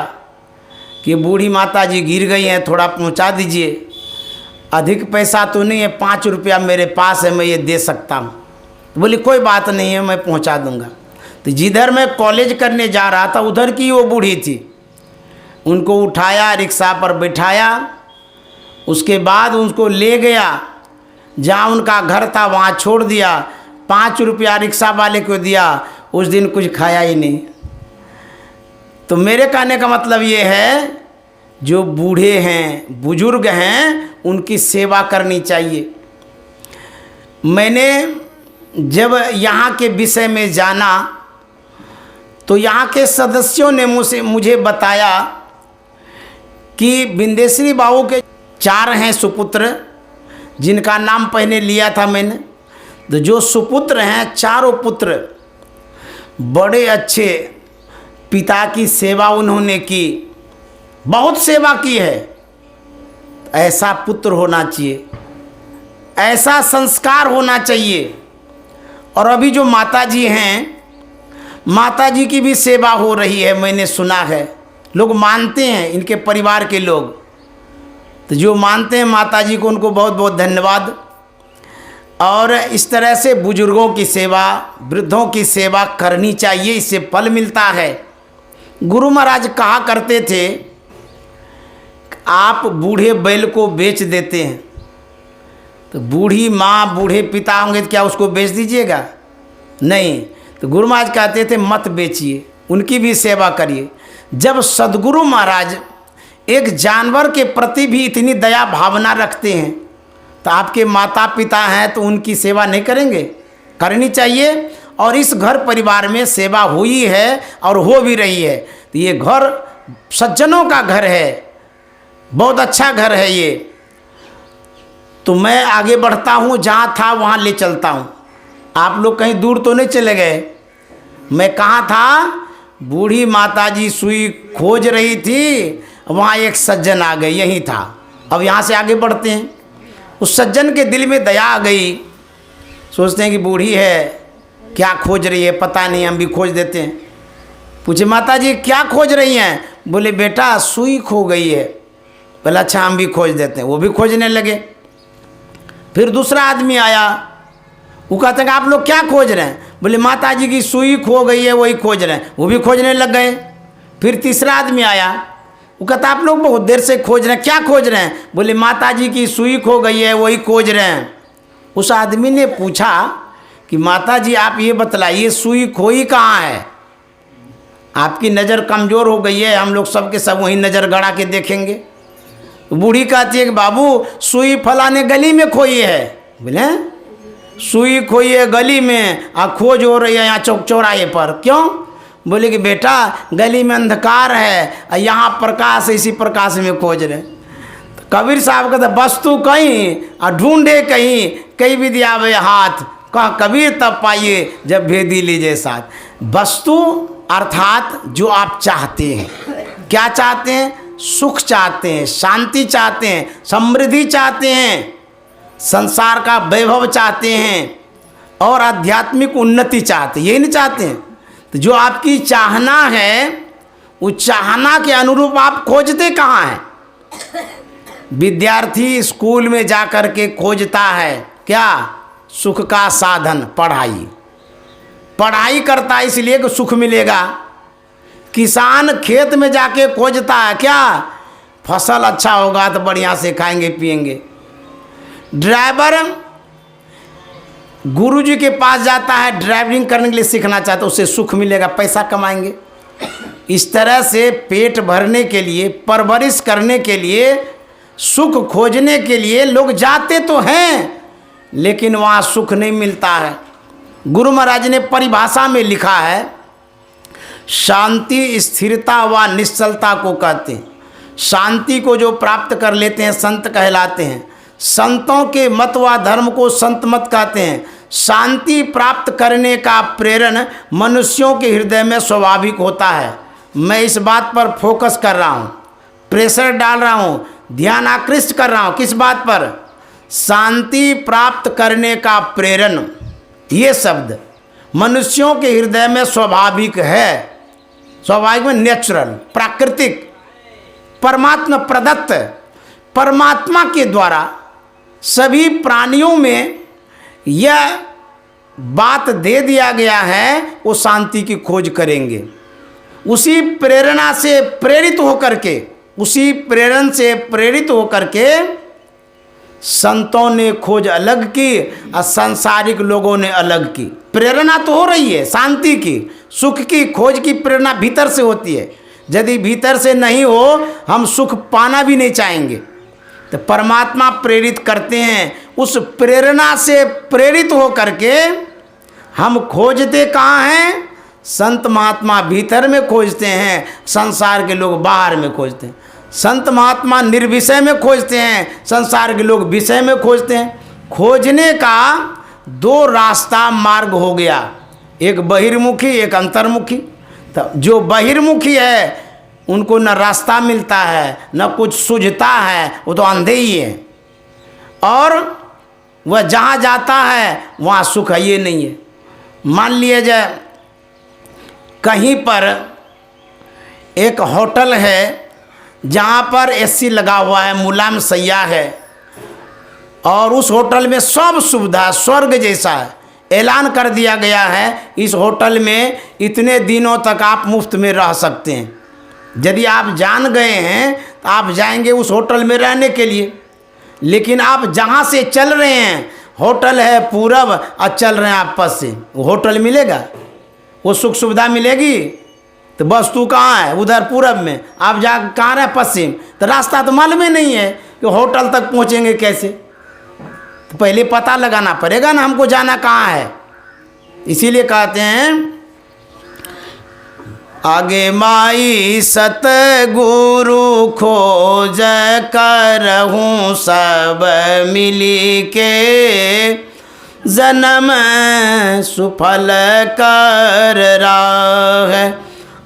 कि बूढ़ी माता जी गिर गई हैं, थोड़ा पहुंचा दीजिए। अधिक पैसा तो नहीं है, 5 रुपया मेरे पास है, मैं ये दे सकता हूँ। तो बोली कोई बात नहीं है, मैं पहुंचा दूंगा। तो जिधर मैं कॉलेज करने जा रहा था उधर की वो बूढ़ी थी। उनको उठाया, रिक्शा पर बिठाया, उसके बाद उनको ले गया जहाँ उनका घर था, वहाँ छोड़ दिया। 5 रुपया रिक्शा वाले को दिया, उस दिन कुछ खाया ही नहीं। तो मेरे कहने का मतलब ये है, जो बूढ़े हैं, बुजुर्ग हैं, उनकी सेवा करनी चाहिए। मैंने जब यहाँ के विषय में जाना तो यहाँ के सदस्यों ने मुझे बताया कि बिंदेश्वरी बाबू के 4 हैं सुपुत्र, जिनका नाम पहले लिया था मैंने। तो जो सुपुत्र हैं, चारों पुत्र बड़े अच्छे पिता की सेवा उन्होंने की, बहुत सेवा की है। ऐसा पुत्र होना चाहिए, ऐसा संस्कार होना चाहिए। और अभी जो माता जी हैं, माता जी की भी सेवा हो रही है, मैंने सुना है। लोग मानते हैं, इनके परिवार के लोग, तो जो मानते हैं माता जी को, उनको बहुत बहुत धन्यवाद। और इस तरह से बुजुर्गों की सेवा, वृद्धों की सेवा करनी चाहिए, इससे फल मिलता है। गुरु महाराज कहा करते थे, आप बूढ़े बैल को बेच देते हैं, तो बूढ़ी माँ बूढ़े पिता होंगे तो क्या उसको बेच दीजिएगा? नहीं। तो गुरु महाराज कहते थे मत बेचिए, उनकी भी सेवा करिए। जब सद्गुरु महाराज एक जानवर के प्रति भी इतनी दया भावना रखते हैं, तो आपके माता पिता हैं तो उनकी सेवा नहीं करेंगे? करनी चाहिए। और इस घर परिवार में सेवा हुई है और हो भी रही है। तो ये घर सज्जनों का घर है, बहुत अच्छा घर है ये। तो मैं आगे बढ़ता हूँ, जहाँ था वहाँ ले चलता हूँ। आप लोग कहीं दूर तो नहीं चले गए? मैं कहाँ था? बूढ़ी माता जी सुई खोज रही थी, वहाँ एक सज्जन आ गए, यही था। अब यहाँ से आगे बढ़ते हैं। उस सज्जन के दिल में दया आ गई, सोचते हैं कि बूढ़ी है, क्या खोज रही है पता नहीं, हम भी खोज देते हैं। पूछे माता जी क्या खोज रही हैं? बोले बेटा सुई खो गई है। बोले अच्छा हम भी खोज देते हैं। वो भी खोजने लगे। फिर दूसरा आदमी आया, वो कहते हैं आप लोग क्या खोज रहे हैं? बोले माता जी की सुई खो गई है, वही खोज रहे हैं। वो भी खोजने लग गए। फिर तीसरा आदमी आया, वो कहता आप लोग बहुत देर से खोज रहे हैं, क्या खोज रहे हैं? बोले माता जी की सुई खो गई है, वही खोज रहे हैं। उस आदमी ने पूछा कि माता जी आप ये बतलाइए सुई खोई कहाँ है? आपकी नज़र कमज़ोर हो गई है, हम लोग सबके सब वहीं नज़र गड़ा के देखेंगे। बूढ़ी कहती है कि बाबू सुई फलाने गली में खोई है। बोले सुई खोई है गली में, और खोज हो रही है यहाँ चौक चौराहे पर, क्यों? बोले कि बेटा गली में अंधकार है और यहाँ प्रकाश, इसी प्रकाश में खोज रहे। तो कबीर साहब कहते वस्तु कहीं और ढूंढे कहीं, कई विद्या वे हाथ, कह कबीर तब पाइए जब भेदी लीजिए साथ। वस्तु अर्थात जो आप चाहते हैं, क्या चाहते हैं? सुख चाहते हैं, शांति चाहते हैं, समृद्धि चाहते हैं, संसार का वैभव चाहते हैं और आध्यात्मिक उन्नति चाहते हैं, यही नहीं चाहते हैं? तो जो आपकी चाहना है, उस चाहना के अनुरूप आप खोजते कहाँ हैं? विद्यार्थी स्कूल में जा कर के खोजता है क्या? सुख का साधन पढ़ाई। पढ़ाई करता है इसलिए कि सुख मिलेगा। किसान खेत में जाके खोजता है क्या? फसल अच्छा होगा तो बढ़िया से खाएंगे पिएंगे। ड्राइवर गुरुजी के पास जाता है, ड्राइविंग करने के लिए सीखना चाहता है, उससे सुख मिलेगा, पैसा कमाएंगे। इस तरह से पेट भरने के लिए, परवरिश करने के लिए, सुख खोजने के लिए लोग जाते तो हैं, लेकिन वहाँ सुख नहीं मिलता है। गुरु महाराज ने परिभाषा में लिखा है, शांति स्थिरता व निश्चलता को कहते हैं। शांति को जो प्राप्त कर लेते हैं संत कहलाते हैं। संतों के मत व धर्म को संत मत कहते हैं। शांति प्राप्त करने का प्रेरण मनुष्यों के हृदय में स्वाभाविक होता है। मैं इस बात पर फोकस कर रहा हूँ, प्रेशर डाल रहा हूँ, ध्यान आकृष्ट कर रहा हूँ। किस बात पर? शांति प्राप्त करने का प्रेरण, ये शब्द मनुष्यों के हृदय में स्वाभाविक है। स्वाभाविक में नेचुरल, प्राकृतिक, परमात्मा प्रदत्त, परमात्मा के द्वारा सभी प्राणियों में यह बात दे दिया गया है, वो शांति की खोज करेंगे। उसी प्रेरणा से प्रेरित होकर के, उसी प्रेरण से प्रेरित होकर के संतों ने खोज अलग की और सांसारिक लोगों ने अलग की। प्रेरणा तो हो रही है शांति की, सुख की खोज की प्रेरणा भीतर से होती है। यदि भीतर से नहीं हो, हम सुख पाना भी नहीं चाहेंगे। तो परमात्मा प्रेरित करते हैं, उस प्रेरणा से प्रेरित हो करके हम खोजते कहाँ हैं? संत महात्मा भीतर में खोजते हैं, संसार के लोग बाहर में खोजते हैं। संत महात्मा निर्विषय में खोजते हैं, संसार के लोग विषय में खोजते हैं। खोजने का दो रास्ता मार्ग हो गया, एक बहिर्मुखी एक अंतर्मुखी। तो जो बहिर्मुखी है उनको न रास्ता मिलता है न कुछ सूझता है, वो तो अंधे ही है। और वह जहाँ जाता है वहाँ सुख है ये नहीं है। मान लिए जाए कहीं पर एक होटल है जहाँ पर एसी लगा हुआ है, मुलायम सैया है, और उस होटल में सब सुविधा स्वर्ग जैसा है। ऐलान कर दिया गया है इस होटल में इतने दिनों तक आप मुफ्त में रह सकते हैं। यदि आप जान गए हैं तो आप जाएंगे उस होटल में रहने के लिए, लेकिन आप जहाँ से चल रहे हैं, होटल है पूरब और चल रहे हैं आप पश्चिम, वो होटल मिलेगा? वो सुख सुविधा मिलेगी? तो वस्तु कहाँ है? उधर पूरब में, आप जा कहाँ रहे? पश्चिम। तो रास्ता तो मालूम ही नहीं है कि होटल तक पहुँचेंगे कैसे। तो पहले पता लगाना पड़ेगा ना हमको जाना कहाँ है। इसीलिए कहते हैं आगे माई सतगुरु खोज करहूँ सब मिली के, जन्म सुफल कर राह।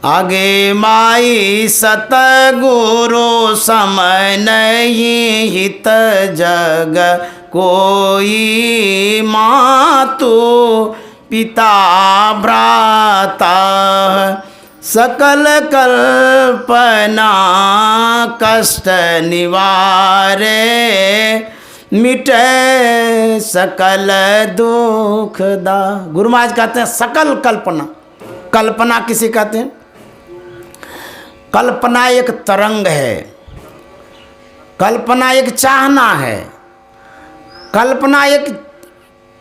आगे माई सतगुरु समय नहीं हित जग कोई, मातु पिता भ्राता सकल कल्पना कष्ट निवारे, मिटे सकल दुख दा। गुरु महाराज कहते हैं सकल कल्पना। कल्पना किसे कहते हैं? कल्पना एक तरंग है, कल्पना एक चाहना है, कल्पना एक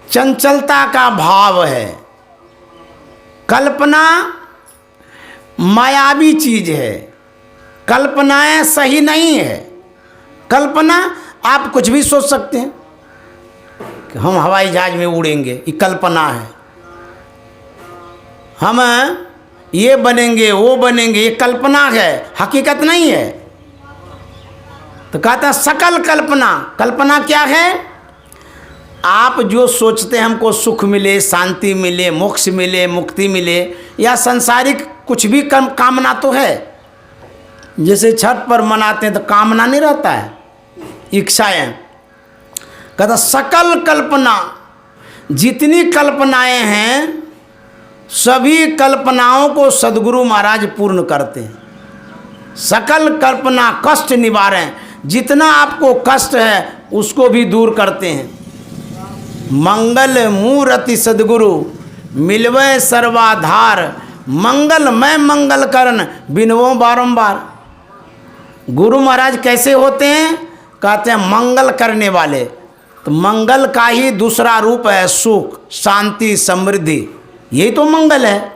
चंचलता का भाव है। कल्पना मायावी चीज है, कल्पनाएं सही नहीं है। कल्पना आप कुछ भी सोच सकते हैं कि हम हवाई जहाज में उड़ेंगे, ये कल्पना है। हम ये बनेंगे वो बनेंगे, ये कल्पना है, हकीकत नहीं है। तो कहते हैं सकल कल्पना। कल्पना क्या है? आप जो सोचते हैं हमको सुख मिले, शांति मिले, मोक्ष मिले, मुक्ति मिले, या संसारिक कुछ भी कामना तो है। जैसे छठ पर मनाते हैं तो कामना नहीं रहता है, इच्छाएं। कहता सकल कल्पना, जितनी कल्पनाएं हैं सभी कल्पनाओं को सद्गुरु महाराज पूर्ण करते हैं। सकल कल्पना कष्ट निवारें, जितना आपको कष्ट है उसको भी दूर करते हैं। मंगल मूर्ति सद्गुरु मिलवे सर्वाधार, मंगलमय मंगल करन बिनवो बारंबार। गुरु महाराज कैसे होते हैं? कहते हैं मंगल करने वाले। तो मंगल का ही दूसरा रूप है सुख, शांति, समृद्धि। यही तो मंगल है।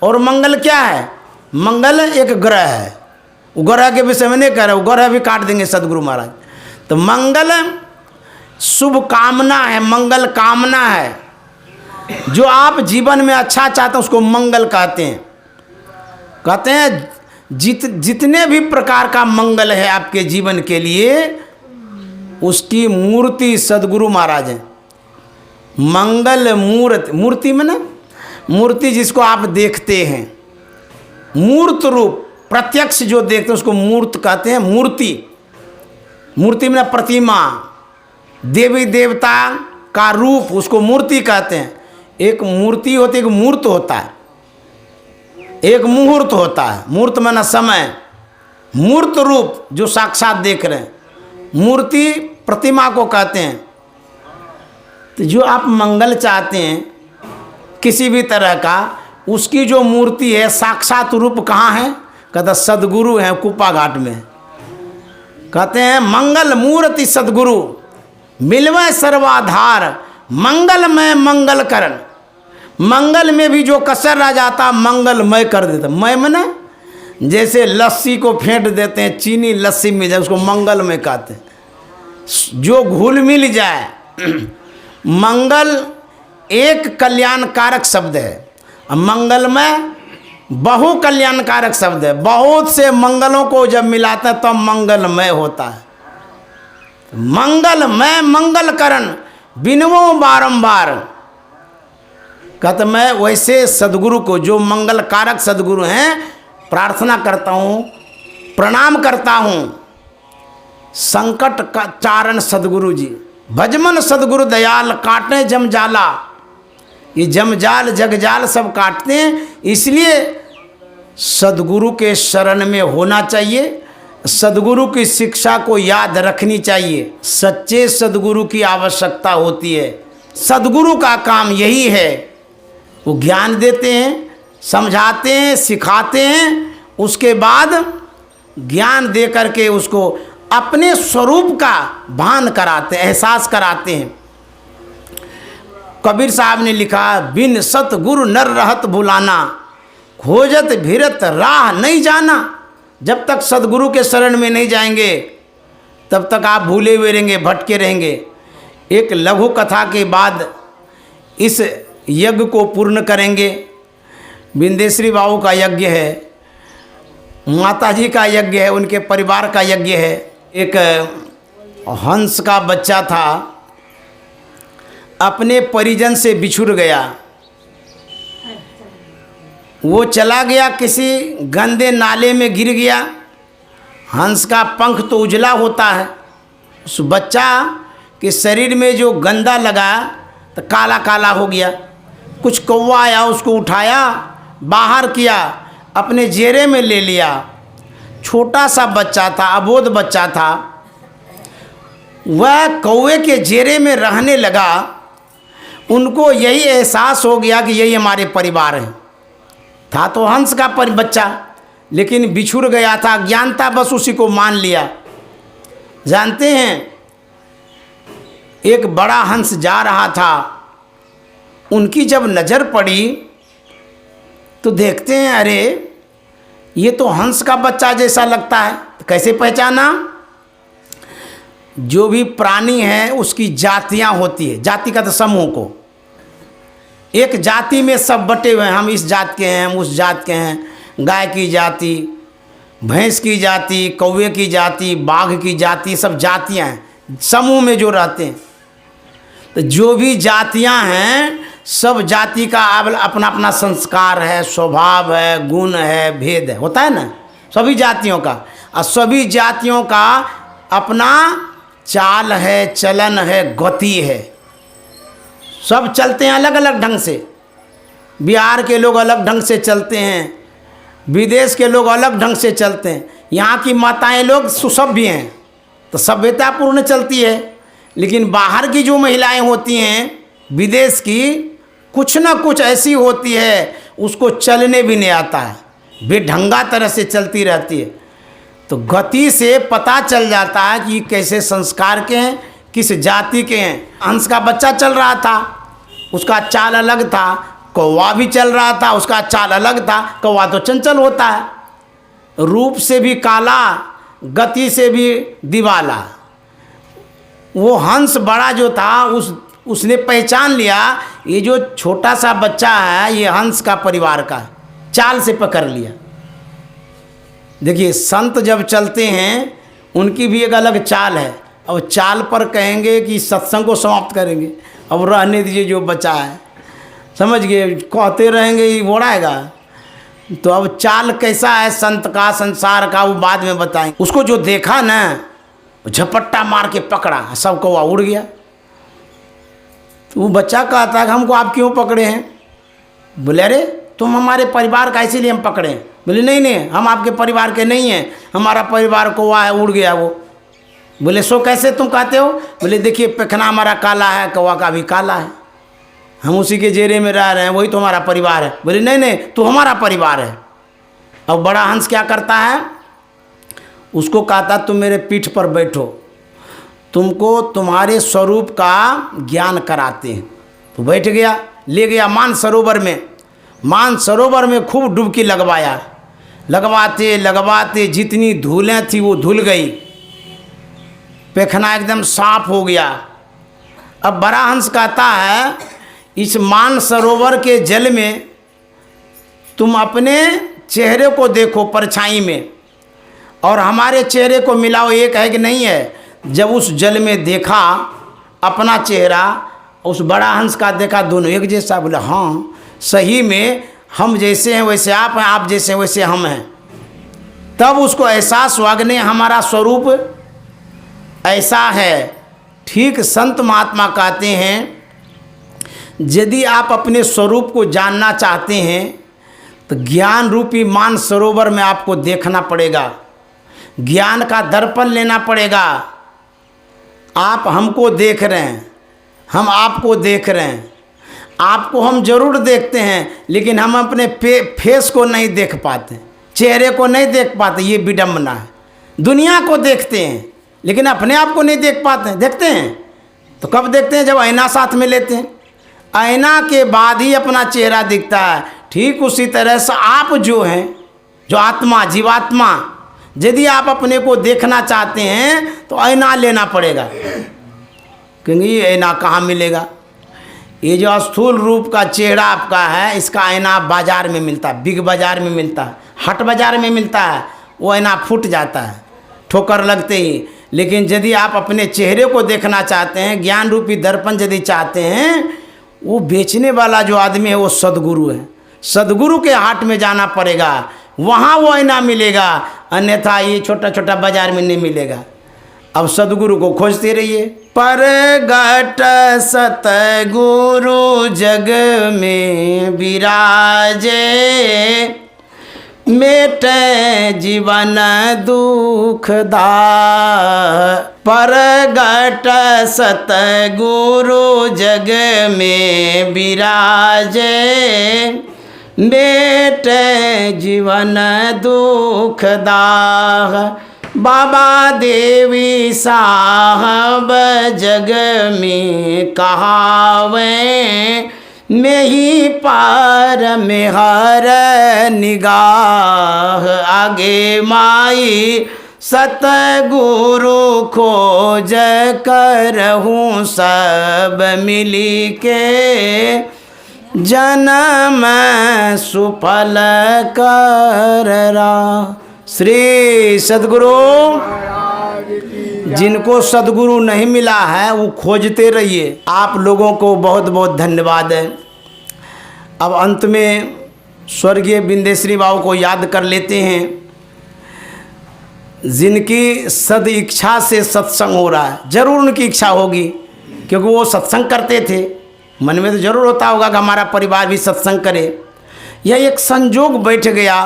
और मंगल क्या है? मंगल एक ग्रह है, वो ग्रह के विषय में नहीं कह रहे, वो ग्रह भी काट देंगे सद्गुरु महाराज। तो मंगल शुभ कामना है, मंगल कामना है। जो आप जीवन में अच्छा चाहते हैं उसको मंगल कहते हैं। कहते हैं जितने भी प्रकार का मंगल है आपके जीवन के लिए, उसकी मूर्ति सद्गुरु महाराज है। मंगल मूर्ति, मूर्ति में ना, मूर्ति जिसको आप देखते हैं, मूर्त रूप, प्रत्यक्ष जो देखते हैं उसको मूर्त कहते हैं। मूर्ति, मूर्ति में प्रतिमा, देवी देवता का रूप, उसको मूर्ति कहते हैं। एक मूर्ति होती है, एक मूर्त होता है, एक मुहूर्त होता है। मूर्त माना समय, मूर्त रूप जो साक्षात देख रहे हैं, मूर्ति प्रतिमा को कहते हैं। तो जो आप मंगल चाहते हैं किसी भी तरह का, उसकी जो मूर्ति है, साक्षात रूप कहाँ है? कहता सद्गुरु है कुप्पा घाट में। कहते हैं मंगल मूर्ति सद्गुरु मिलवे सर्वाधार, मंगलमय मंगल करण। मंगल में भी जो कसर रह जाता मंगलमय कर देता। मय में ना, जैसे लस्सी को फेंट देते हैं, चीनी लस्सी मिल जाए उसको मंगलमय कहते हैं। जो घुल मिल जाए, मंगल एक कल्याणकारक शब्द है, मंगलमय बहु कल्याणकारक शब्द है। बहुत से मंगलों को जब मिलाते हैं तब मंगलमय होता है। मंगलमय मंगल करण बिनवो बारंबार। कहते मैं वैसे सदगुरु को, जो मंगल कारक सदगुरु हैं, प्रार्थना करता हूँ, प्रणाम करता हूँ। संकट का चारण सदगुरु जी, भजमन सदगुरु दयाल, काटे जमजाला। ये जमजाल जगजाल सब काटते हैं, इसलिए सदगुरु के शरण में होना चाहिए। सदगुरु की शिक्षा को याद रखनी चाहिए। सच्चे सदगुरु की आवश्यकता होती है। सदगुरु का काम यही है, वो ज्ञान देते हैं, समझाते हैं, सिखाते हैं, उसके बाद ज्ञान दे करके उसको अपने स्वरूप का भान कराते हैं, एहसास कराते हैं। कबीर साहब ने लिखा, बिन सतगुरु नर रहत भुलाना, खोजत भिरत राह नहीं जाना। जब तक सदगुरु के शरण में नहीं जाएंगे तब तक आप भूले हुए रहेंगे, भटके रहेंगे। एक लघु कथा के बाद इस यज्ञ को पूर्ण करेंगे। बिंदेश्वरी बाबू का यज्ञ है, माताजी का यज्ञ है, उनके परिवार का यज्ञ है। एक हंस का बच्चा था, अपने परिजन से बिछुड़ गया। वो चला गया, किसी गंदे नाले में गिर गया। हंस का पंख तो उजला होता है, उस बच्चा के शरीर में जो गंदा लगा तो काला काला हो गया। कुछ कौवा आया, उसको उठाया, बाहर किया, अपने जेरे में ले लिया। छोटा सा बच्चा था, अबोध बच्चा था, वह कौवे के जेरे में रहने लगा। उनको यही एहसास हो गया कि यही हमारे परिवार है। था तो हंस का बच्चा, लेकिन बिछुड़ गया था, अज्ञानता बस उसी को मान लिया। जानते हैं, एक बड़ा हंस जा रहा था, उनकी जब नज़र पड़ी तो देखते हैं, अरे ये तो हंस का बच्चा जैसा लगता है। तो कैसे पहचाना? जो भी प्राणी है उसकी जातियां होती है, जाति का तो समूह को। एक जाति में सब बटे हुए हैं, हम इस जात के हैं, हम उस जात के हैं। गाय की जाति, भैंस की जाति, कौवे की जाति, बाघ की जाति, सब जातियां हैं समूह में जो रहते हैं। तो जो भी जातियां हैं, सब जाति का अपना अपना संस्कार है, स्वभाव है, गुण है, भेद है, होता है ना सभी जातियों का। और सभी जातियों का अपना चाल है, चलन है, गति है। सब चलते हैं अलग अलग ढंग से। बिहार के लोग अलग ढंग से चलते हैं, विदेश के लोग अलग ढंग से चलते हैं। यहाँ की माताएं लोग सुसभ्य हैं तो सभ्यतापूर्ण चलती है, लेकिन बाहर की जो महिलाएं होती हैं विदेश की, कुछ ना कुछ ऐसी होती है उसको चलने भी नहीं आता है, बेढंगा तरह से चलती रहती है। तो गति से पता चल जाता है कि कैसे संस्कार के हैं, किस जाति के हैं। हंस का बच्चा चल रहा था, उसका चाल अलग था। कौवा भी चल रहा था, उसका चाल अलग था। कौवा तो चंचल होता है, रूप से भी काला, गति से भी दिवाला। वो हंस बड़ा जो था, उसने पहचान लिया ये जो छोटा सा बच्चा है ये हंस का परिवार का है, चाल से पकड़ लिया। देखिए, संत जब चलते हैं उनकी भी एक अलग चाल है। अब चाल पर कहेंगे कि सत्संग को समाप्त करेंगे, अब रहने दीजिए जो बचा है, समझ गए, कहते रहेंगे ये उड़ाएगा। तो अब चाल कैसा है संत का, संसार का, वो बाद में बताएंगे। उसको जो देखा ना, झपट्टा मार के पकड़ा, सब कौवा उड़ गया। तो वो बच्चा कहता है हमको आप क्यों पकड़े हैं? बोले अरे तुम हमारे परिवार का, इसीलिए हम पकड़े हैं। बोले नहीं नहीं, हम आपके परिवार के नहीं हैं, हमारा परिवार कौवा है, उड़ गया वो। बोले सो कैसे तुम कहते हो? बोले देखिए पेखना हमारा काला है, कौवा का भी काला है, हम उसी के जेरे में रह रहे हैं, वही तो हमारा परिवार है। बोले नहीं नहीं, तो हमारा परिवार है। अब बड़ा हंस क्या करता है, उसको कहता तुम मेरे पीठ पर बैठो, तुमको तुम्हारे स्वरूप का ज्ञान कराते हैं। तो बैठ गया, ले गया मानसरोवर में। मानसरोवर में खूब डुबकी लगवाया। लगवाते लगवाते जितनी धूलें थी वो धुल गई, पेखना एकदम साफ हो गया। अब बड़ा हंस कहता है इस मानसरोवर के जल में तुम अपने चेहरे को देखो परछाई में, और हमारे चेहरे को मिलाओ, एक है कि नहीं है। जब उस जल में देखा अपना चेहरा उस बड़ा हंस का देखा, दोनों एक जैसा। बोले हाँ सही में हम जैसे हैं वैसे आप हैं, आप जैसे हैं वैसे हम हैं। तब उसको एहसास हुआ कि नहीं, हमारा स्वरूप ऐसा है। ठीक संत महात्मा कहते हैं, यदि आप अपने स्वरूप को जानना चाहते हैं तो ज्ञान रूपी मान सरोवर में आपको देखना पड़ेगा, ज्ञान का दर्पण लेना पड़ेगा। आप हमको देख रहे हैं, हम आपको देख रहे हैं, आपको हम जरूर देखते हैं, लेकिन हम अपने फेस को नहीं देख पाते, चेहरे को नहीं देख पाते। ये विडंबना है। दुनिया को देखते हैं लेकिन अपने आप को नहीं देख पाते। देखते हैं तो कब देखते हैं? जब आईना साथ में लेते हैं, आईना के बाद ही अपना चेहरा दिखता है। ठीक उसी तरह से आप जो हैं, जो आत्मा, जीवात्मा, यदि आप अपने को देखना चाहते हैं तो आईना लेना पड़ेगा, क्योंकि ये आईना कहाँ मिलेगा? ये जो स्थूल रूप का चेहरा आपका है, इसका आईना बाजार में मिलता है, बिग बाजार में मिलता है, हट बाजार में मिलता है। वो आईना फूट जाता है ठोकर लगते ही। लेकिन यदि आप अपने चेहरे को देखना चाहते हैं, ज्ञान रूपी दर्पण यदि चाहते हैं, वो बेचने वाला जो आदमी है वो सदगुरु है। सदगुरु के हाट में जाना पड़ेगा, वहाँ वो आईना मिलेगा, अन्यथा ये छोटा छोटा बाजार में नहीं मिलेगा। अब सदगुरु को खोजते रहिए। परगट सतगुरु जग में विराजे, मेटे जीवन दुख दाह। परगट सतगुरु जग में विराजे, मेटे जीवन दुख दाह। बाबा देवी साहब जग में कहावे, में ही पार में हर निगाह। आगे माई सतगुरु खोज करहूँ, सब मिली के जन्म सुफल कररा। श्री सदगुरु। जिनको सदगुरु नहीं मिला है वो खोजते रहिए। आप लोगों को बहुत बहुत धन्यवाद है। अब अंत में स्वर्गीय बिंदेश्वरी बाबू को याद कर लेते हैं, जिनकी सद इच्छा से सत्संग हो रहा है। जरूर उनकी इच्छा होगी, क्योंकि वो सत्संग करते थे। मन में तो जरूर होता होगा कि हमारा परिवार भी सत्संग करे। यह एक संजोग बैठ गया,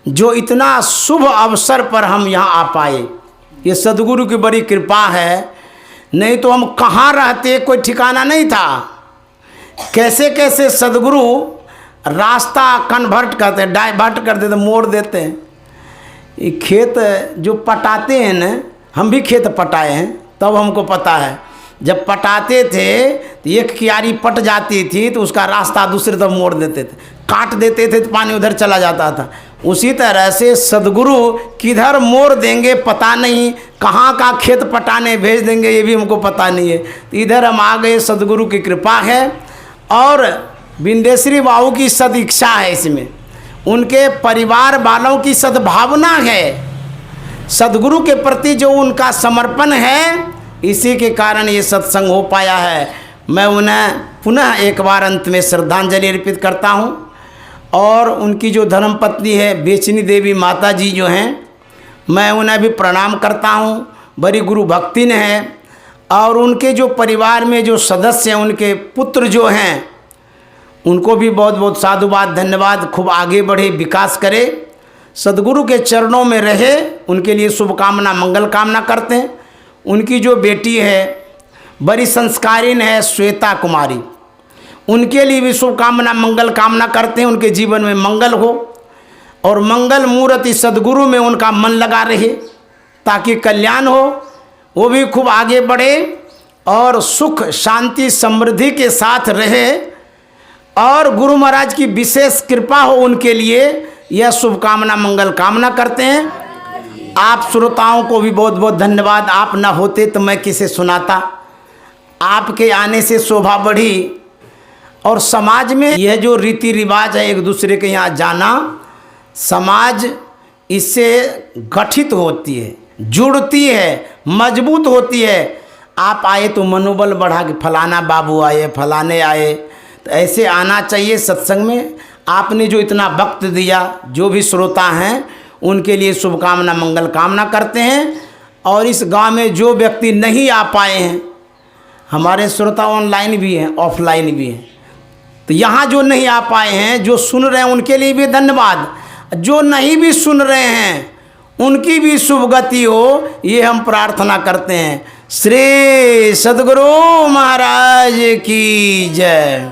जो इतना शुभ अवसर पर हम यहाँ आ पाए। ये सदगुरु की बड़ी कृपा है, नहीं तो हम कहाँ रहते कोई ठिकाना नहीं था। कैसे कैसे सदगुरु रास्ता कन्वर्ट करते, डाइवर्ट कर देते, मोड़ देते हैं। ये खेत जो पटाते हैं न, हम भी खेत पटाए हैं, तब हमको पता है। जब पटाते थे तो एक क्यारी पट जाती थी तो उसका रास्ता दूसरी तरफ मोड़ देते थे, काट देते थे तो पानी उधर चला जाता था। उसी तरह से सदगुरु किधर मोड़ देंगे पता नहीं, कहाँ का खेत पटाने भेज देंगे ये भी हमको पता नहीं है। तो इधर हम आ गए, सदगुरु की कृपा है और बिंदेश्वरी बाबू की सद इच्छा है। इसमें उनके परिवार वालों की सद्भावना है, सदगुरु के प्रति जो उनका समर्पण है, इसी के कारण ये सत्संग हो पाया है। मैं उन्हें पुनः एक बार अंत में श्रद्धांजलि अर्पित करता हूँ। और उनकी जो धर्मपत्नी है बेचनी देवी माता जी जो हैं, मैं उन्हें भी प्रणाम करता हूँ। बड़ी गुरु भक्तिन है। और उनके जो परिवार में जो सदस्य हैं, उनके पुत्र जो हैं, उनको भी बहुत बहुत साधुवाद, धन्यवाद। खूब आगे बढ़े, विकास करे, सदगुरु के चरणों में रहे, उनके लिए शुभकामना, मंगल कामना करते हैं। उनकी जो बेटी है बड़ी संस्कारीन है, श्वेता कुमारी, उनके लिए भी शुभकामना, मंगल कामना करते हैं। उनके जीवन में मंगल हो और मंगल मूर्ति सदगुरु में उनका मन लगा रहे, ताकि कल्याण हो, वो भी खूब आगे बढ़े और सुख शांति समृद्धि के साथ रहे। और गुरु महाराज की विशेष कृपा हो उनके लिए, यह शुभकामना, मंगल कामना करते हैं। आप श्रोताओं को भी बहुत बहुत धन्यवाद। आप ना होते तो मैं किसे सुनाता। आपके आने से शोभा बढ़ी। और समाज में यह जो रीति रिवाज है, एक दूसरे के यहाँ जाना, समाज इससे गठित होती है, जुड़ती है, मजबूत होती है। आप आए तो मनोबल बढ़ा के फलाना बाबू आए, फलाने आए, तो ऐसे आना चाहिए सत्संग में। आपने जो इतना वक्त दिया, जो भी श्रोता हैं उनके लिए शुभकामना मंगल कामना करते हैं। और इस गांव में जो व्यक्ति नहीं आ पाए हैं, हमारे श्रोता ऑनलाइन भी हैं, ऑफलाइन भी हैं, तो यहाँ जो नहीं आ पाए हैं, जो सुन रहे हैं उनके लिए भी धन्यवाद। जो नहीं भी सुन रहे हैं उनकी भी शुभ गति हो, ये हम प्रार्थना करते हैं। श्री सद्गुरु महाराज की जय।